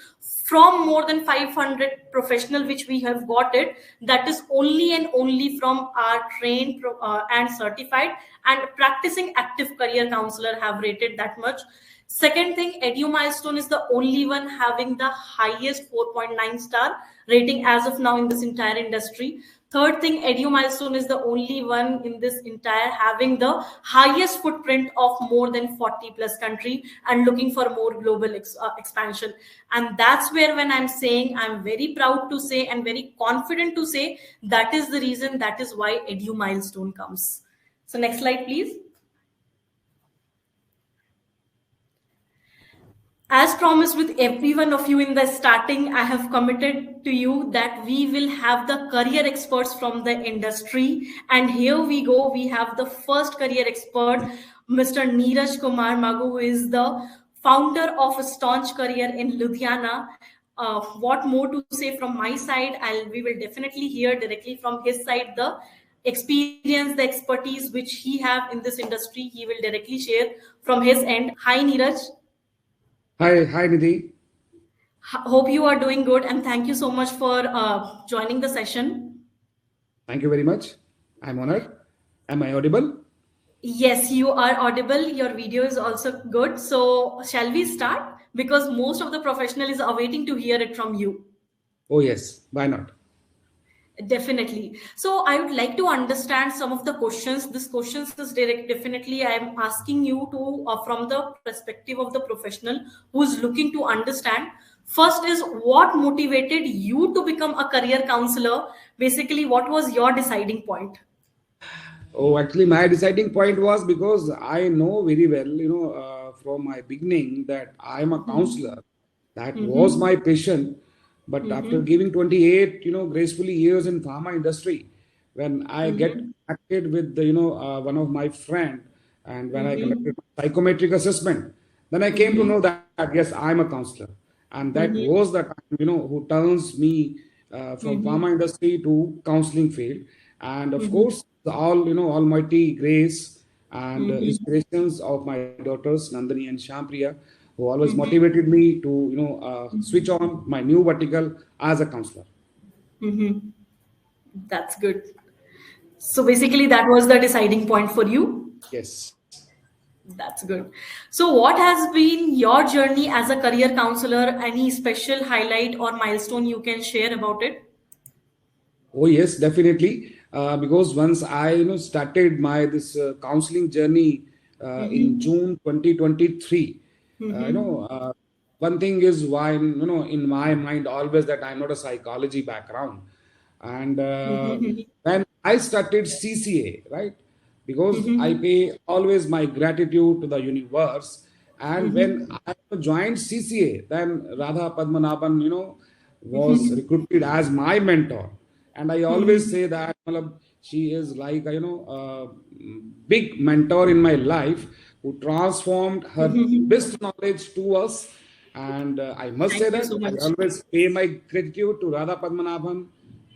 from more than 500 professional which we have got it, that is only and only from our trained and certified and practicing active career counselor have rated that much. Second thing, Edu Milestone is the only one having the highest 4.9 star rating as of now in this entire industry. Third thing, Edu Milestone is the only one in this entire having the highest footprint of more than 40 plus country and looking for more global expansion. And that's where, when I'm saying, I'm very proud to say and very confident to say, that is the reason, that is why Edu Milestone comes. So next slide, please. As promised with every one of you in the starting, I have committed to you that we will have the career experts from the industry. And here we go. We have the first career expert, Mr. Neeraj Kumar Magu, who is the founder of a Staunch Career in Ludhiana. What more to say from my side? We will definitely hear directly from his side the experience, the expertise which he have in this industry, he will directly share from his end. Hi, Neeraj. Hi, Nidhi. Hope you are doing good, and thank you so much for joining the session. Thank you very much. I'm honored. Am I audible? Yes, you are audible. Your video is also good. So, shall we start? Because most of the professional is awaiting to hear it from you. Oh, yes. Why not? Definitely. So I would like to understand some of the questions. This questions is direct. Definitely, I am asking you to, from the perspective of the professional who is looking to understand. First is what motivated you to become a career counselor? Basically, what was your deciding point? Oh, actually, my deciding point was because I know very well, from my beginning that I'm a counselor. That was my passion. But after giving 28, gracefully years in pharma industry, when I get connected with one of my friend, and when I conducted psychometric assessment, then I came to know that yes, I'm a counselor, and that was the time who turns me from pharma industry to counseling field, and of course the all almighty grace and inspirations of my daughters Nandini and Shampriya, who always motivated me to switch on my new vertical as a counselor. That's good. So basically, that was the deciding point for you. Yes. That's good. So, what has been your journey as a career counselor? Any special highlight or milestone you can share about it? Oh yes, definitely. Because once I started my this counseling journey in June 2023, one thing is why in my mind always that I'm not a psychology background, and when I started CCA, right? Because I pay always my gratitude to the universe, and when I joined CCA, then Radha Padmanabhan, was recruited as my mentor. And I always say that matlab, she is like a big mentor in my life who transformed her best knowledge to us. And I must say Thank you that so I much. always pay my gratitude to Radha Padmanabhan,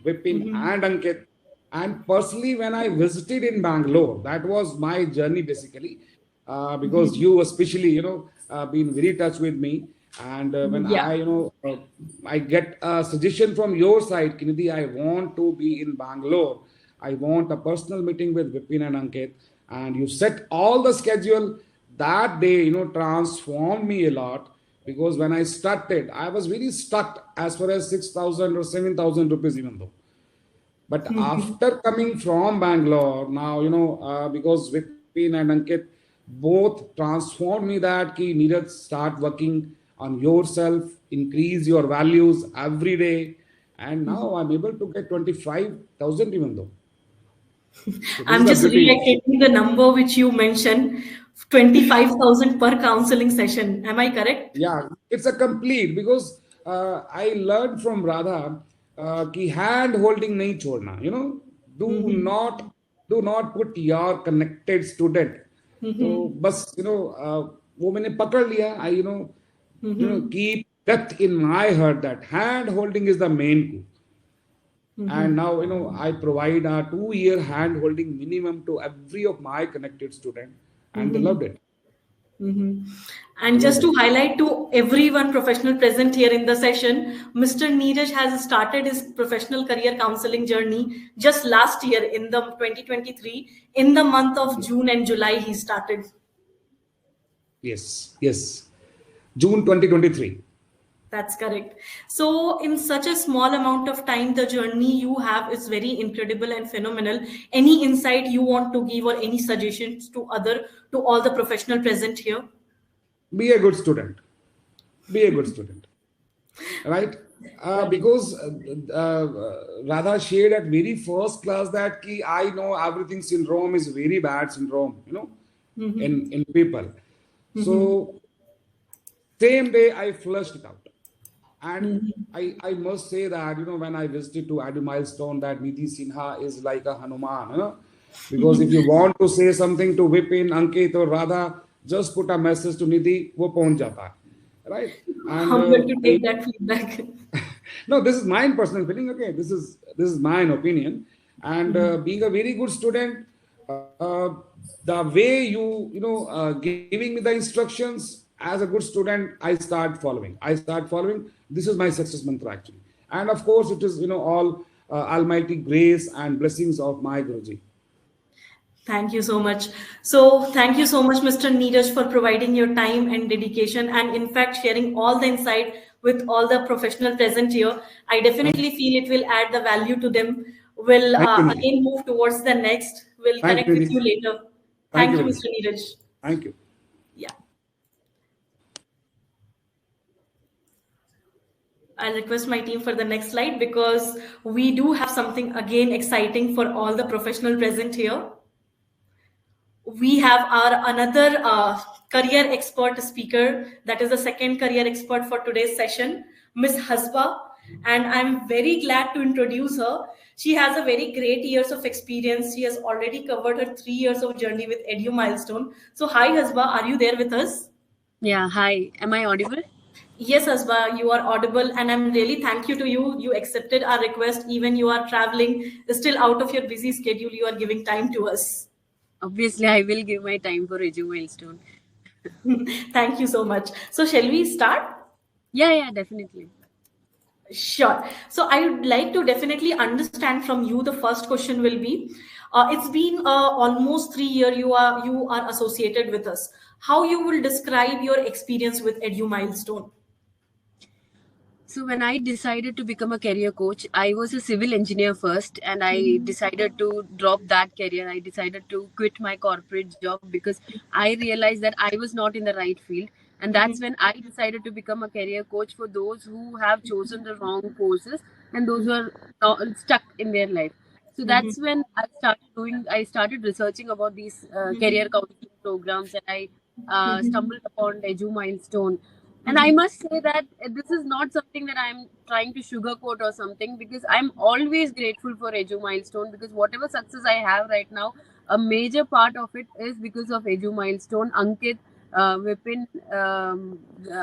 Vipin, and Ankit. And personally, when I visited in Bangalore, that was my journey basically, because you especially, been very touch with me. And when Yeah. I get a suggestion from your side, Kinidhi, I want to be in Bangalore. I want a personal meeting with Vipin and Ankit. And you set all the schedule that day, transformed me a lot. Because when I started, I was very stuck as far as 6,000 or 7,000 rupees, even though. But after coming from Bangalore, now, because Vipin and Ankit both transformed me that ki needed start working on yourself, increase your values every day. And now I'm able to get 25,000 even though. So this is I'm the just beauty. reiterating the number which you mentioned, 25,000 per counseling session. Am I correct? Yeah, it's a complete because I learned from Radha कि hand holding नहीं छोड़ना, do not put your connected student. तो बस वो मैंने पकड़ लिया. I keep that in my heart that hand holding is the main coup. And now I provide a 2-year hand holding minimum to every of my connected student, and they loved it. And just to highlight to everyone professional present here in the session, Mr. Neeraj has started his professional career counseling journey just last year in the 2023. In the month of June and July, he started. Yes. June 2023. That's correct. So, in such a small amount of time, the journey you have is very incredible and phenomenal. Any insight you want to give or any suggestions to all the professional present here? Be a good student. Be a good student. Right? Because Radha shared at very first class that ki I know everything syndrome is very bad syndrome, in people. So same day I flushed it out. And I must say that, when I visited to Adi Milestone, that Nidhi Sinha is like a Hanuman, because if you want to say something to Vipin, Ankit or Radha, just put a message to Nidhi, wo pahunch jata hai. Right? And I'm going to take that feedback. no, this is my personal feeling. Okay, this is my opinion. And being a very good student, the way giving me the instructions as a good student, I start following. This is my success mantra actually. And of course it is all almighty grace and blessings of my Guruji. Thank you so much. So, thank you so much, Mr. Neeraj, for providing your time and dedication, and in fact, sharing all the insight with all the professional present here. I Thank definitely feel it will add the value to them. We'll thank you, Nidhi. again move towards the next. We'll Thank connect you, with you Nidhi. later. Thank Thank you you, very Mr. much. Neeraj. Thank you. Yeah. I'll request my team for the next slide because we do have something again exciting for all the professional present here. We have our another career expert speaker, that is the second career expert for today's session, Miss Hasba, and I'm very glad to introduce her. She has a very great years of experience. She has already covered her 3 years of journey with Edu Milestone. So hi Hasba, are you there with us? Yeah, hi. Am I audible? Yes, Hasba, you are audible, and I'm really thank you to you. You accepted our request, even you are traveling, still out of your busy schedule, you are giving time to us. Obviously, I will give my time for Edu Milestone. Thank you so much. So, shall we start? Yeah, definitely. Sure. So, I would like to definitely understand from you. The first question will be: it's been almost 3 years you are associated with us. How you will describe your experience with Edu Milestone? So when I decided to become a career coach, I was a civil engineer first, and I decided to drop that career. I decided to quit my corporate job because I realized that I was not in the right field. And that's when I decided to become a career coach for those who have chosen the wrong courses and those who are stuck in their life. So that's when I started researching about these career counseling programs, and I stumbled upon Edu Milestone. And I must say that this is not something that I'm trying to sugarcoat or something, because I'm always grateful for Edu Milestone, because whatever success I have right now, a major part of it is because of Edu Milestone, Ankit, Vipin.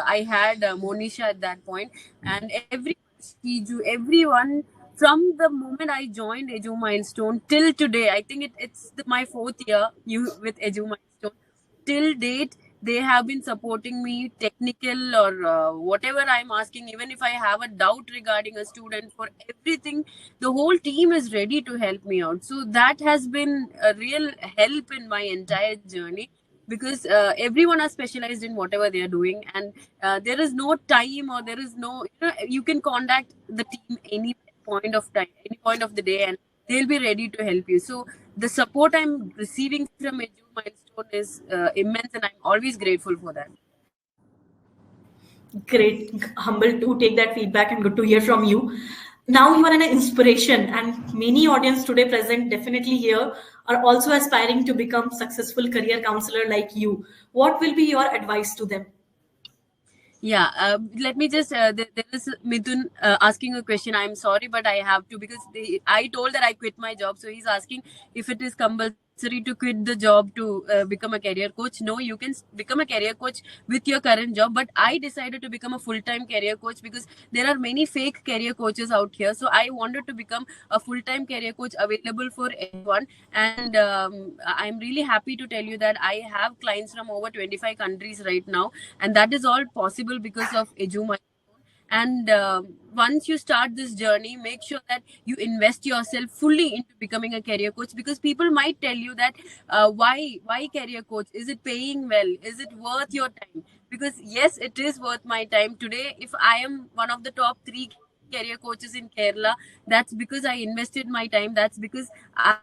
I had Monisha at that point, and everyone from the moment I joined Edu Milestone till today. I think my fourth year with Edu Milestone. Till date, they have been supporting me, technical or whatever I'm asking. Even if I have a doubt regarding a student, for everything, the whole team is ready to help me out. So that has been a real help in my entire journey, because everyone are specialized in whatever they are doing, and there is no time, or there is no, you can contact the team any point of time, any point of the day, and they'll be ready to help you. So the support I'm receiving from Edu Milestone is immense, and I'm always grateful for that. Great, humble to take that feedback and good to hear from you. Now you are an inspiration, and many audience today present definitely here are also aspiring to become successful career counselor like you. What will be your advice to them? Yeah, let me just. There is Midun asking a question. I'm sorry, but I have to, because I told that I quit my job. So he's asking if it is compulsory to quit the job to become a career coach. No, you can become a career coach with your current job. But I decided to become a full-time career coach because there are many fake career coaches out here. So I wanted to become a full-time career coach available for everyone. And I'm really happy to tell you that I have clients from over 25 countries right now, and that is all possible because of Edu Milestone. And once you start this journey, make sure that you invest yourself fully into becoming a career coach, because people might tell you that why career coach, is it paying well, is it worth your time? Because yes, it is worth my time. Today, if I am one of the top 3 career coaches in Kerala, that's because I invested my time. That's because I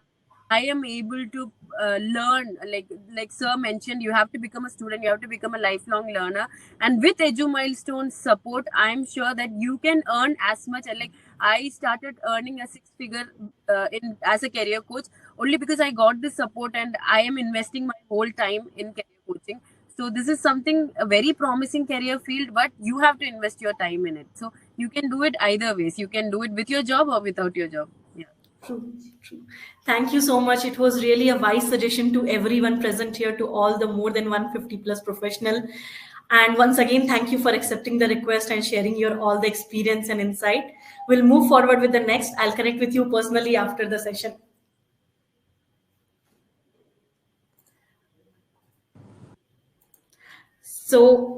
am able to learn, like sir mentioned, you have to become a student, you have to become a lifelong learner. And with Edu Milestone support, I'm sure that you can earn as much. Like, I started earning a 6 figure in as a career coach only because I got this support, and I am investing my whole time in career coaching. So this is something, a very promising career field, but you have to invest your time in it. So you can do it either ways. You can do it with your job or without your job. Yeah. True, true. Thank you so much. It was really a wise suggestion to everyone present here, to all the more than 150 plus professional. And once again, thank you for accepting the request and sharing your all the experience and insight. We'll move forward with the next. I'll connect with you personally after the session. So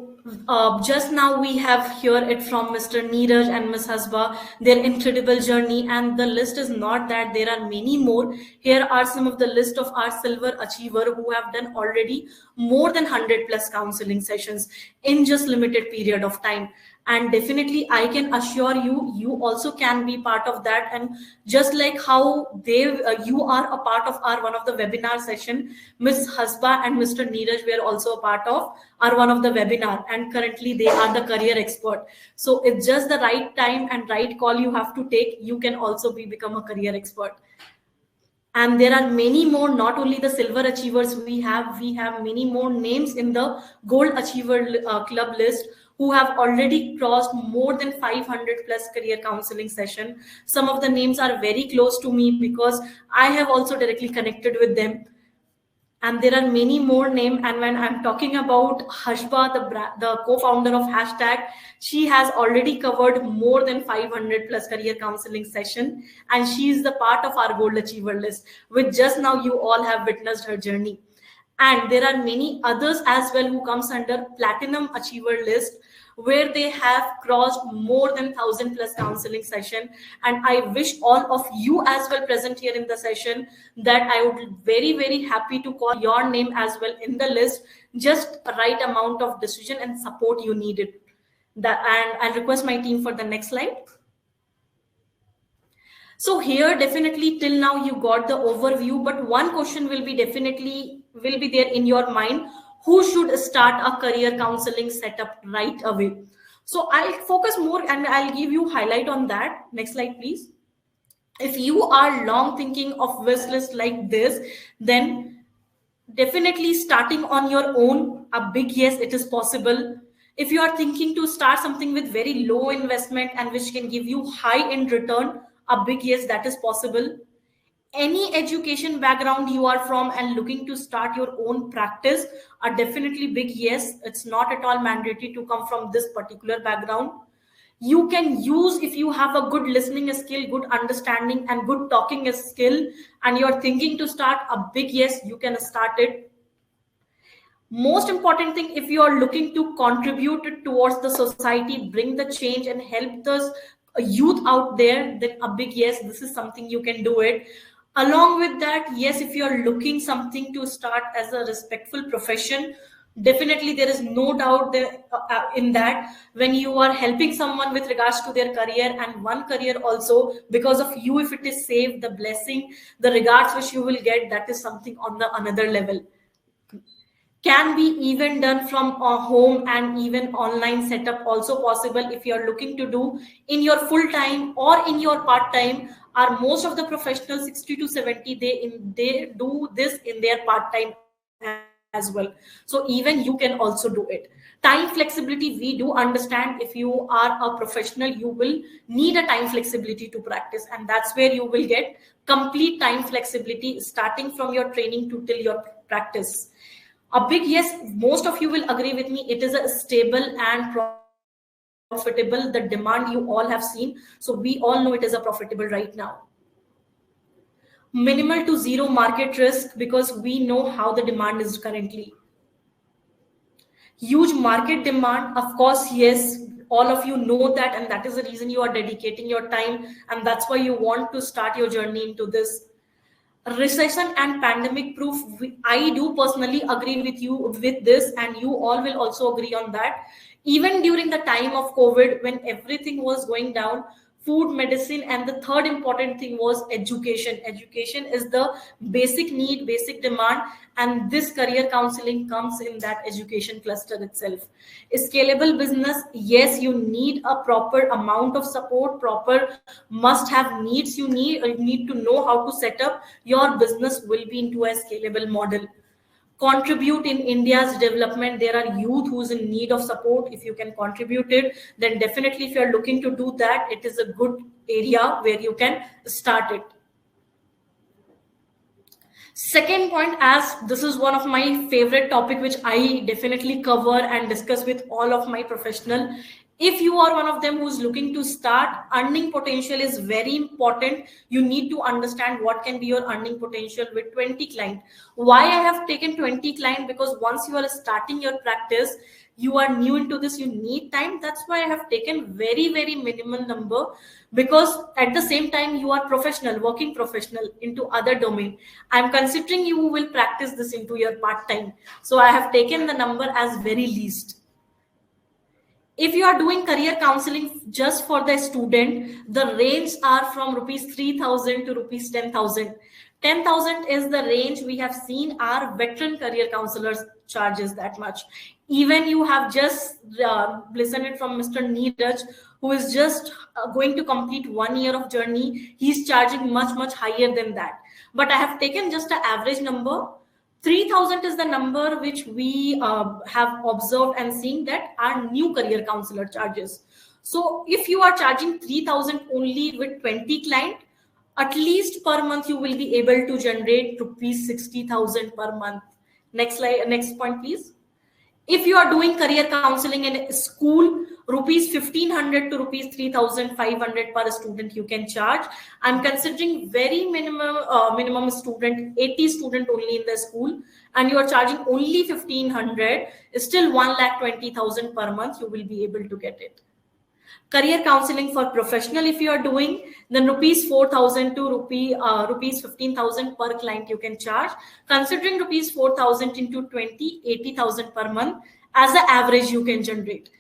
just now we have here it from Mr. Neeraj and Ms. Hasba, their incredible journey, and the list is not that there are many more. Here are some of the list of our silver achiever who have done already more than 100 plus counseling sessions in just limited period of time. And definitely I can assure you, you also can be part of that. And just like how you are a part of our one of the webinar session, Ms. Hasba and Mr. Neeraj were also a part of our one of the webinar, and currently they are the career expert. So it's just the right time and right call you have to take. You can also become a career expert. And there are many more, not only the silver achievers we have many more names in the gold achiever club list who have already crossed more than 500 plus career counseling session. Some of the names are very close to me because I have also directly connected with them. And there are many more names. And when I'm talking about Hashba, the co-founder of Hashtag, she has already covered more than 500 plus career counseling session. And she is the part of our gold achiever list, which just now you all have witnessed her journey. And there are many others as well who comes under platinum achiever list, where they have crossed more than 1,000 plus counseling session. And I wish all of you as well present here in the session that I would be very, very happy to call your name as well in the list, just right amount of decision and support you needed. And I'll request my team for the next slide. So here definitely till now you got the overview, but one question will be there in your mind: who should start a career counseling setup right away? So I'll focus more and I'll give you highlight on that. Next slide, please. If you are long thinking of wish list like this, then definitely starting on your own, a big yes, it is possible. If you are thinking to start something with very low investment and which can give you high in return, a big yes, that is possible. Any education background you are from and looking to start your own practice, are definitely big yes. It's not at all mandatory to come from this particular background. You can use, if you have a good listening skill, good understanding and good talking skill, and you're thinking to start, a big yes, you can start it. Most important thing, if you are looking to contribute towards the society, bring the change and help the youth out there, then a big yes, this is something you can do it. Along with that, yes, if you are looking something to start as a respectful profession, definitely there is no doubt there, in that when you are helping someone with regards to their career, and one career also because of you, if it is saved, the blessing, the regards which you will get, that is something on the another level. Can be even done from a home, and even online setup also possible if you are looking to do in your full time or in your part time. Are most of the professionals 60 to 70, they do this in their part time as well. So even you can also do it. Time flexibility, we do understand, if you are a professional, you will need a time flexibility to practice, and that's where you will get complete time flexibility starting from your training to till your practice. A big yes, most of you will agree with me, it is a stable and profitable, the demand you all have seen. So we all know it is a profitable right now. Minimal to zero market risk, because we know how the demand is currently. Huge market demand, of course, yes, all of you know that, and that is the reason you are dedicating your time, and that's why you want to start your journey into this. Recession and pandemic proof, I do personally agree with you with this, and you all will also agree on that. Even during the time of COVID, when everything was going down, food, medicine, and the third important thing was education. Education is the basic need, basic demand, and this career counseling comes in that education cluster itself. Scalable business, yes, you need a proper amount of support, proper must have needs. You need to know how to set up your business will be into a scalable model. Contribute in India's development. There are youth who's in need of support. If you can contribute it, then definitely if you're looking to do that, it is a good area where you can start it. Second point, as this is one of my favorite topic, which I definitely cover and discuss with all of my professional. If you are one of them who's looking to start, earning potential is very important. You need to understand what can be your earning potential with 20 client. Why I have taken 20 client? Because once you are starting your practice, you are new into this, you need time. That's why I have taken very minimal number, because at the same time you are professional, working professional into other domain. I'm considering you will practice this into your part-time, so I have taken the number as very least. If you are doing career counseling just for the student, the range are from rupees 3,000 to rupees 10,000. 10,000 is the range we have seen our veteran career counselors charges that much. Even you have just listened it from Mr. Neeraj, who is just going to complete 1 year of journey. He's charging much higher than that. But I have taken just an average number. 3,000 is the number which we have observed and seen that our new career counselor charges. So if you are charging 3,000 only with 20 client, at least per month you will be able to generate rupees 60,000 per month. Next slide, next point, please. If you are doing career counseling in a school, rupees 1,500 to rupees 3,500 per student you can charge. I'm considering very minimum student, 80 student only in the school, and you are charging only 1,500. Still 1,20,000 per month you will be able to get it. Career counseling for professional, if you are doing, then rupees 4,000 to rupees 15,000 per client you can charge. Considering rupees 4,000 into 20, 80,000 per month as the average you can generate.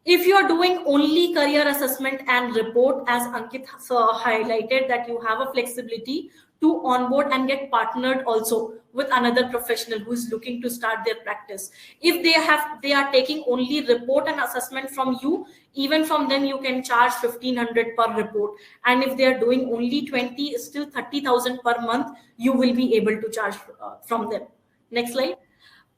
If you are doing only career assessment and report, as Ankit highlighted, that you have a flexibility to onboard and get partnered also with another professional who is looking to start their practice. If they are taking only report and assessment from you, even from them you can charge 1,500 per report. And if they are doing only 20, still 30,000 per month you will be able to charge from them. Next slide.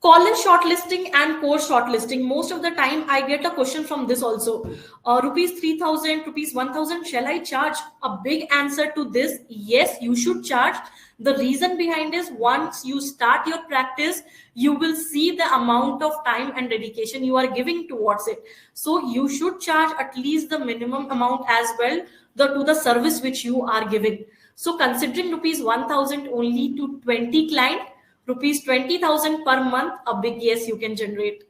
College shortlisting and course shortlisting. Most of the time I get a question from this also. Rupees 3,000, rupees 1,000, shall I charge? A big answer to this: yes, you should charge. The reason behind is, once you start your practice, you will see the amount of time and dedication you are giving towards it. So you should charge at least the minimum amount as well to the service which you are giving. So considering rupees 1,000 only to 20 client, rupees 20,000 per month, a big yes you can generate.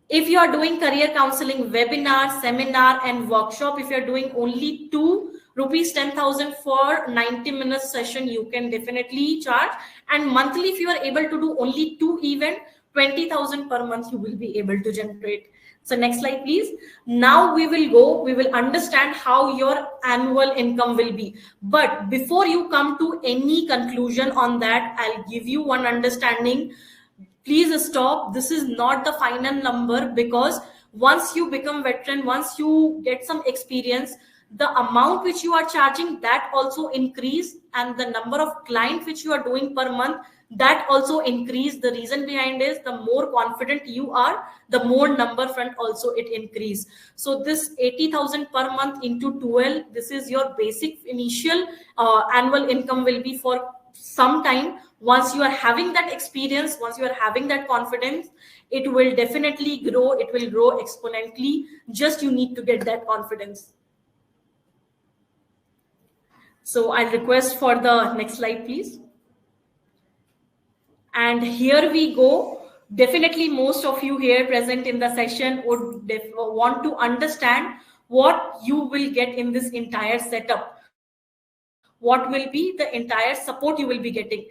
If you are doing career counseling webinar, seminar and workshop, if you are doing only 2, rupees 10,000 for 90 minutes session you can definitely charge. And monthly, if you are able to do only 2 event, 20,000 per month you will be able to generate. So next slide, please. Now we will understand how your annual income will be. But before you come to any conclusion on that, I'll give you one understanding. Please stop. This is not the final number, because once you become veteran, once you get some experience, the amount which you are charging, that also increase, and the number of clients which you are doing per month, that also increase. The reason behind is, the more confident you are, the more number front also it increase. So this 80,000 per month into 12, this is your basic initial annual income will be for some time. Once you are having that experience, once you are having that confidence, it will definitely grow. It will grow exponentially. Just you need to get that confidence. So I'll request for the next slide, please. And here we go. Definitely most of you here present in the session would want to understand what you will get in this entire setup. What will be the entire support you will be getting.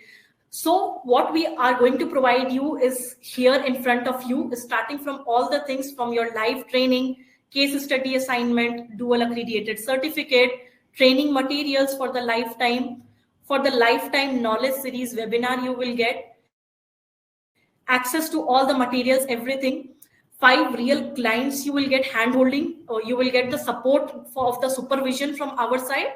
So what we are going to provide you is here in front of you, starting from all the things from your live training, case study assignment, dual accredited certificate, training materials for the lifetime. For the lifetime knowledge series webinar, you will get access to all the materials, everything. 5 real clients you will get hand-holding, or you will get the support of the supervision from our side.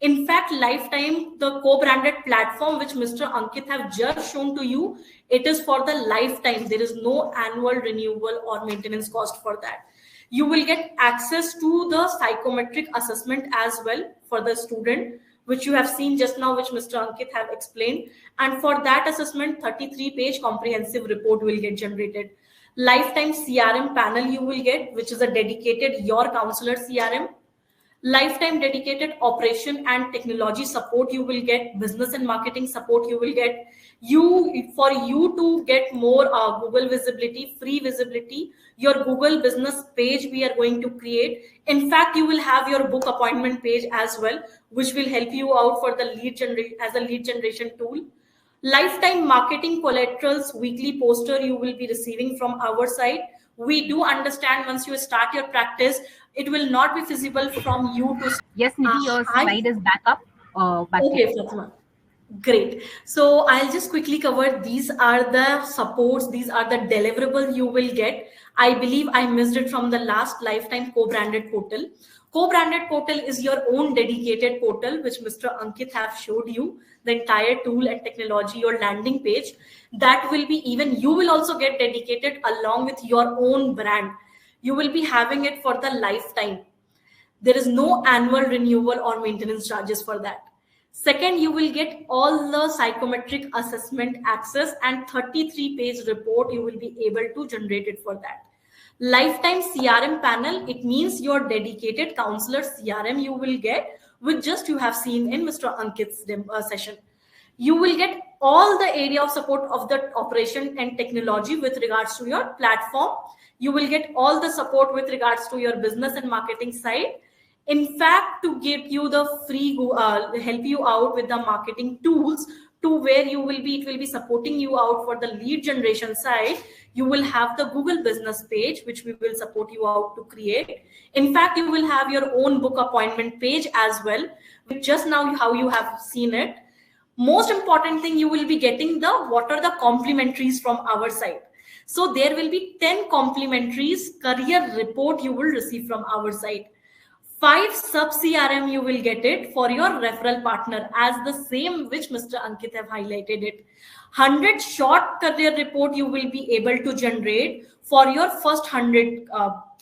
In fact, lifetime, the co-branded platform which Mr. Ankit have just shown to you, it is for the lifetime. There is no annual renewal or maintenance cost for that. You will get access to the psychometric assessment as well for the student. which you have seen just now, which Mr. Ankit have explained. And for that assessment, 33-page comprehensive report will get generated. Lifetime CRM panel you will get, which is a dedicated your counselor CRM. Lifetime dedicated operation and technology support you will get, business and marketing support you will get. For you to get more Google visibility, free visibility, your Google business page we are going to create. In fact, you will have your book appointment page as well, which will help you out for the as a lead generation tool. Lifetime marketing collaterals weekly poster you will be receiving from our side. We do understand once you start your practice, it will not be feasible from you to. Yes, Nidhi, your slide is back up. Back to Okay, you. Fatima. Great. So I'll just quickly cover. These are the supports. These are the deliverables you will get. I believe I missed it from the last Lifetime co-branded portal. Co-branded portal is your own dedicated portal, which Mr. Ankit have showed you, the entire tool and technology, your landing page. That will be even, you will also get dedicated along with your own brand. You will be having it for the lifetime. There is no annual renewal or maintenance charges for that. Second, you will get all the psychometric assessment access and 33-page report you will be able to generate it for that. Lifetime CRM panel, it means your dedicated counselor CRM you will get, which just you have seen in Mr. Ankit's session. You will get all the area of support of the operation and technology with regards to your platform. You will get all the support with regards to your business and marketing side. In fact, to give you the free, help you out with the marketing tools to where it will be supporting you out for the lead generation side. You will have the Google business page, which we will support you out to create. In fact, you will have your own book appointment page as well, which just now how you have seen it. Most important thing, you will be getting what are the complimentaries from our side. So there will be 10 complimentaries career report you will receive from our side. 5 sub CRM you will get it for your referral partner as the same which Mr. Ankit have highlighted it. 100 short career report you will be able to generate for your first 100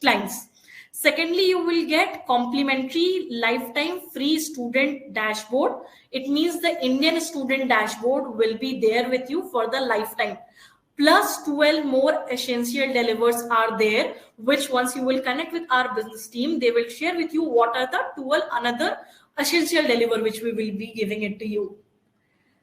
clients. Secondly, you will get complimentary lifetime free student dashboard. It means the Indian student dashboard will be there with you for the lifetime. Plus 12 more essential delivers are there, which once you will connect with our business team, they will share with you what are the 12 another essential deliver which we will be giving it to you.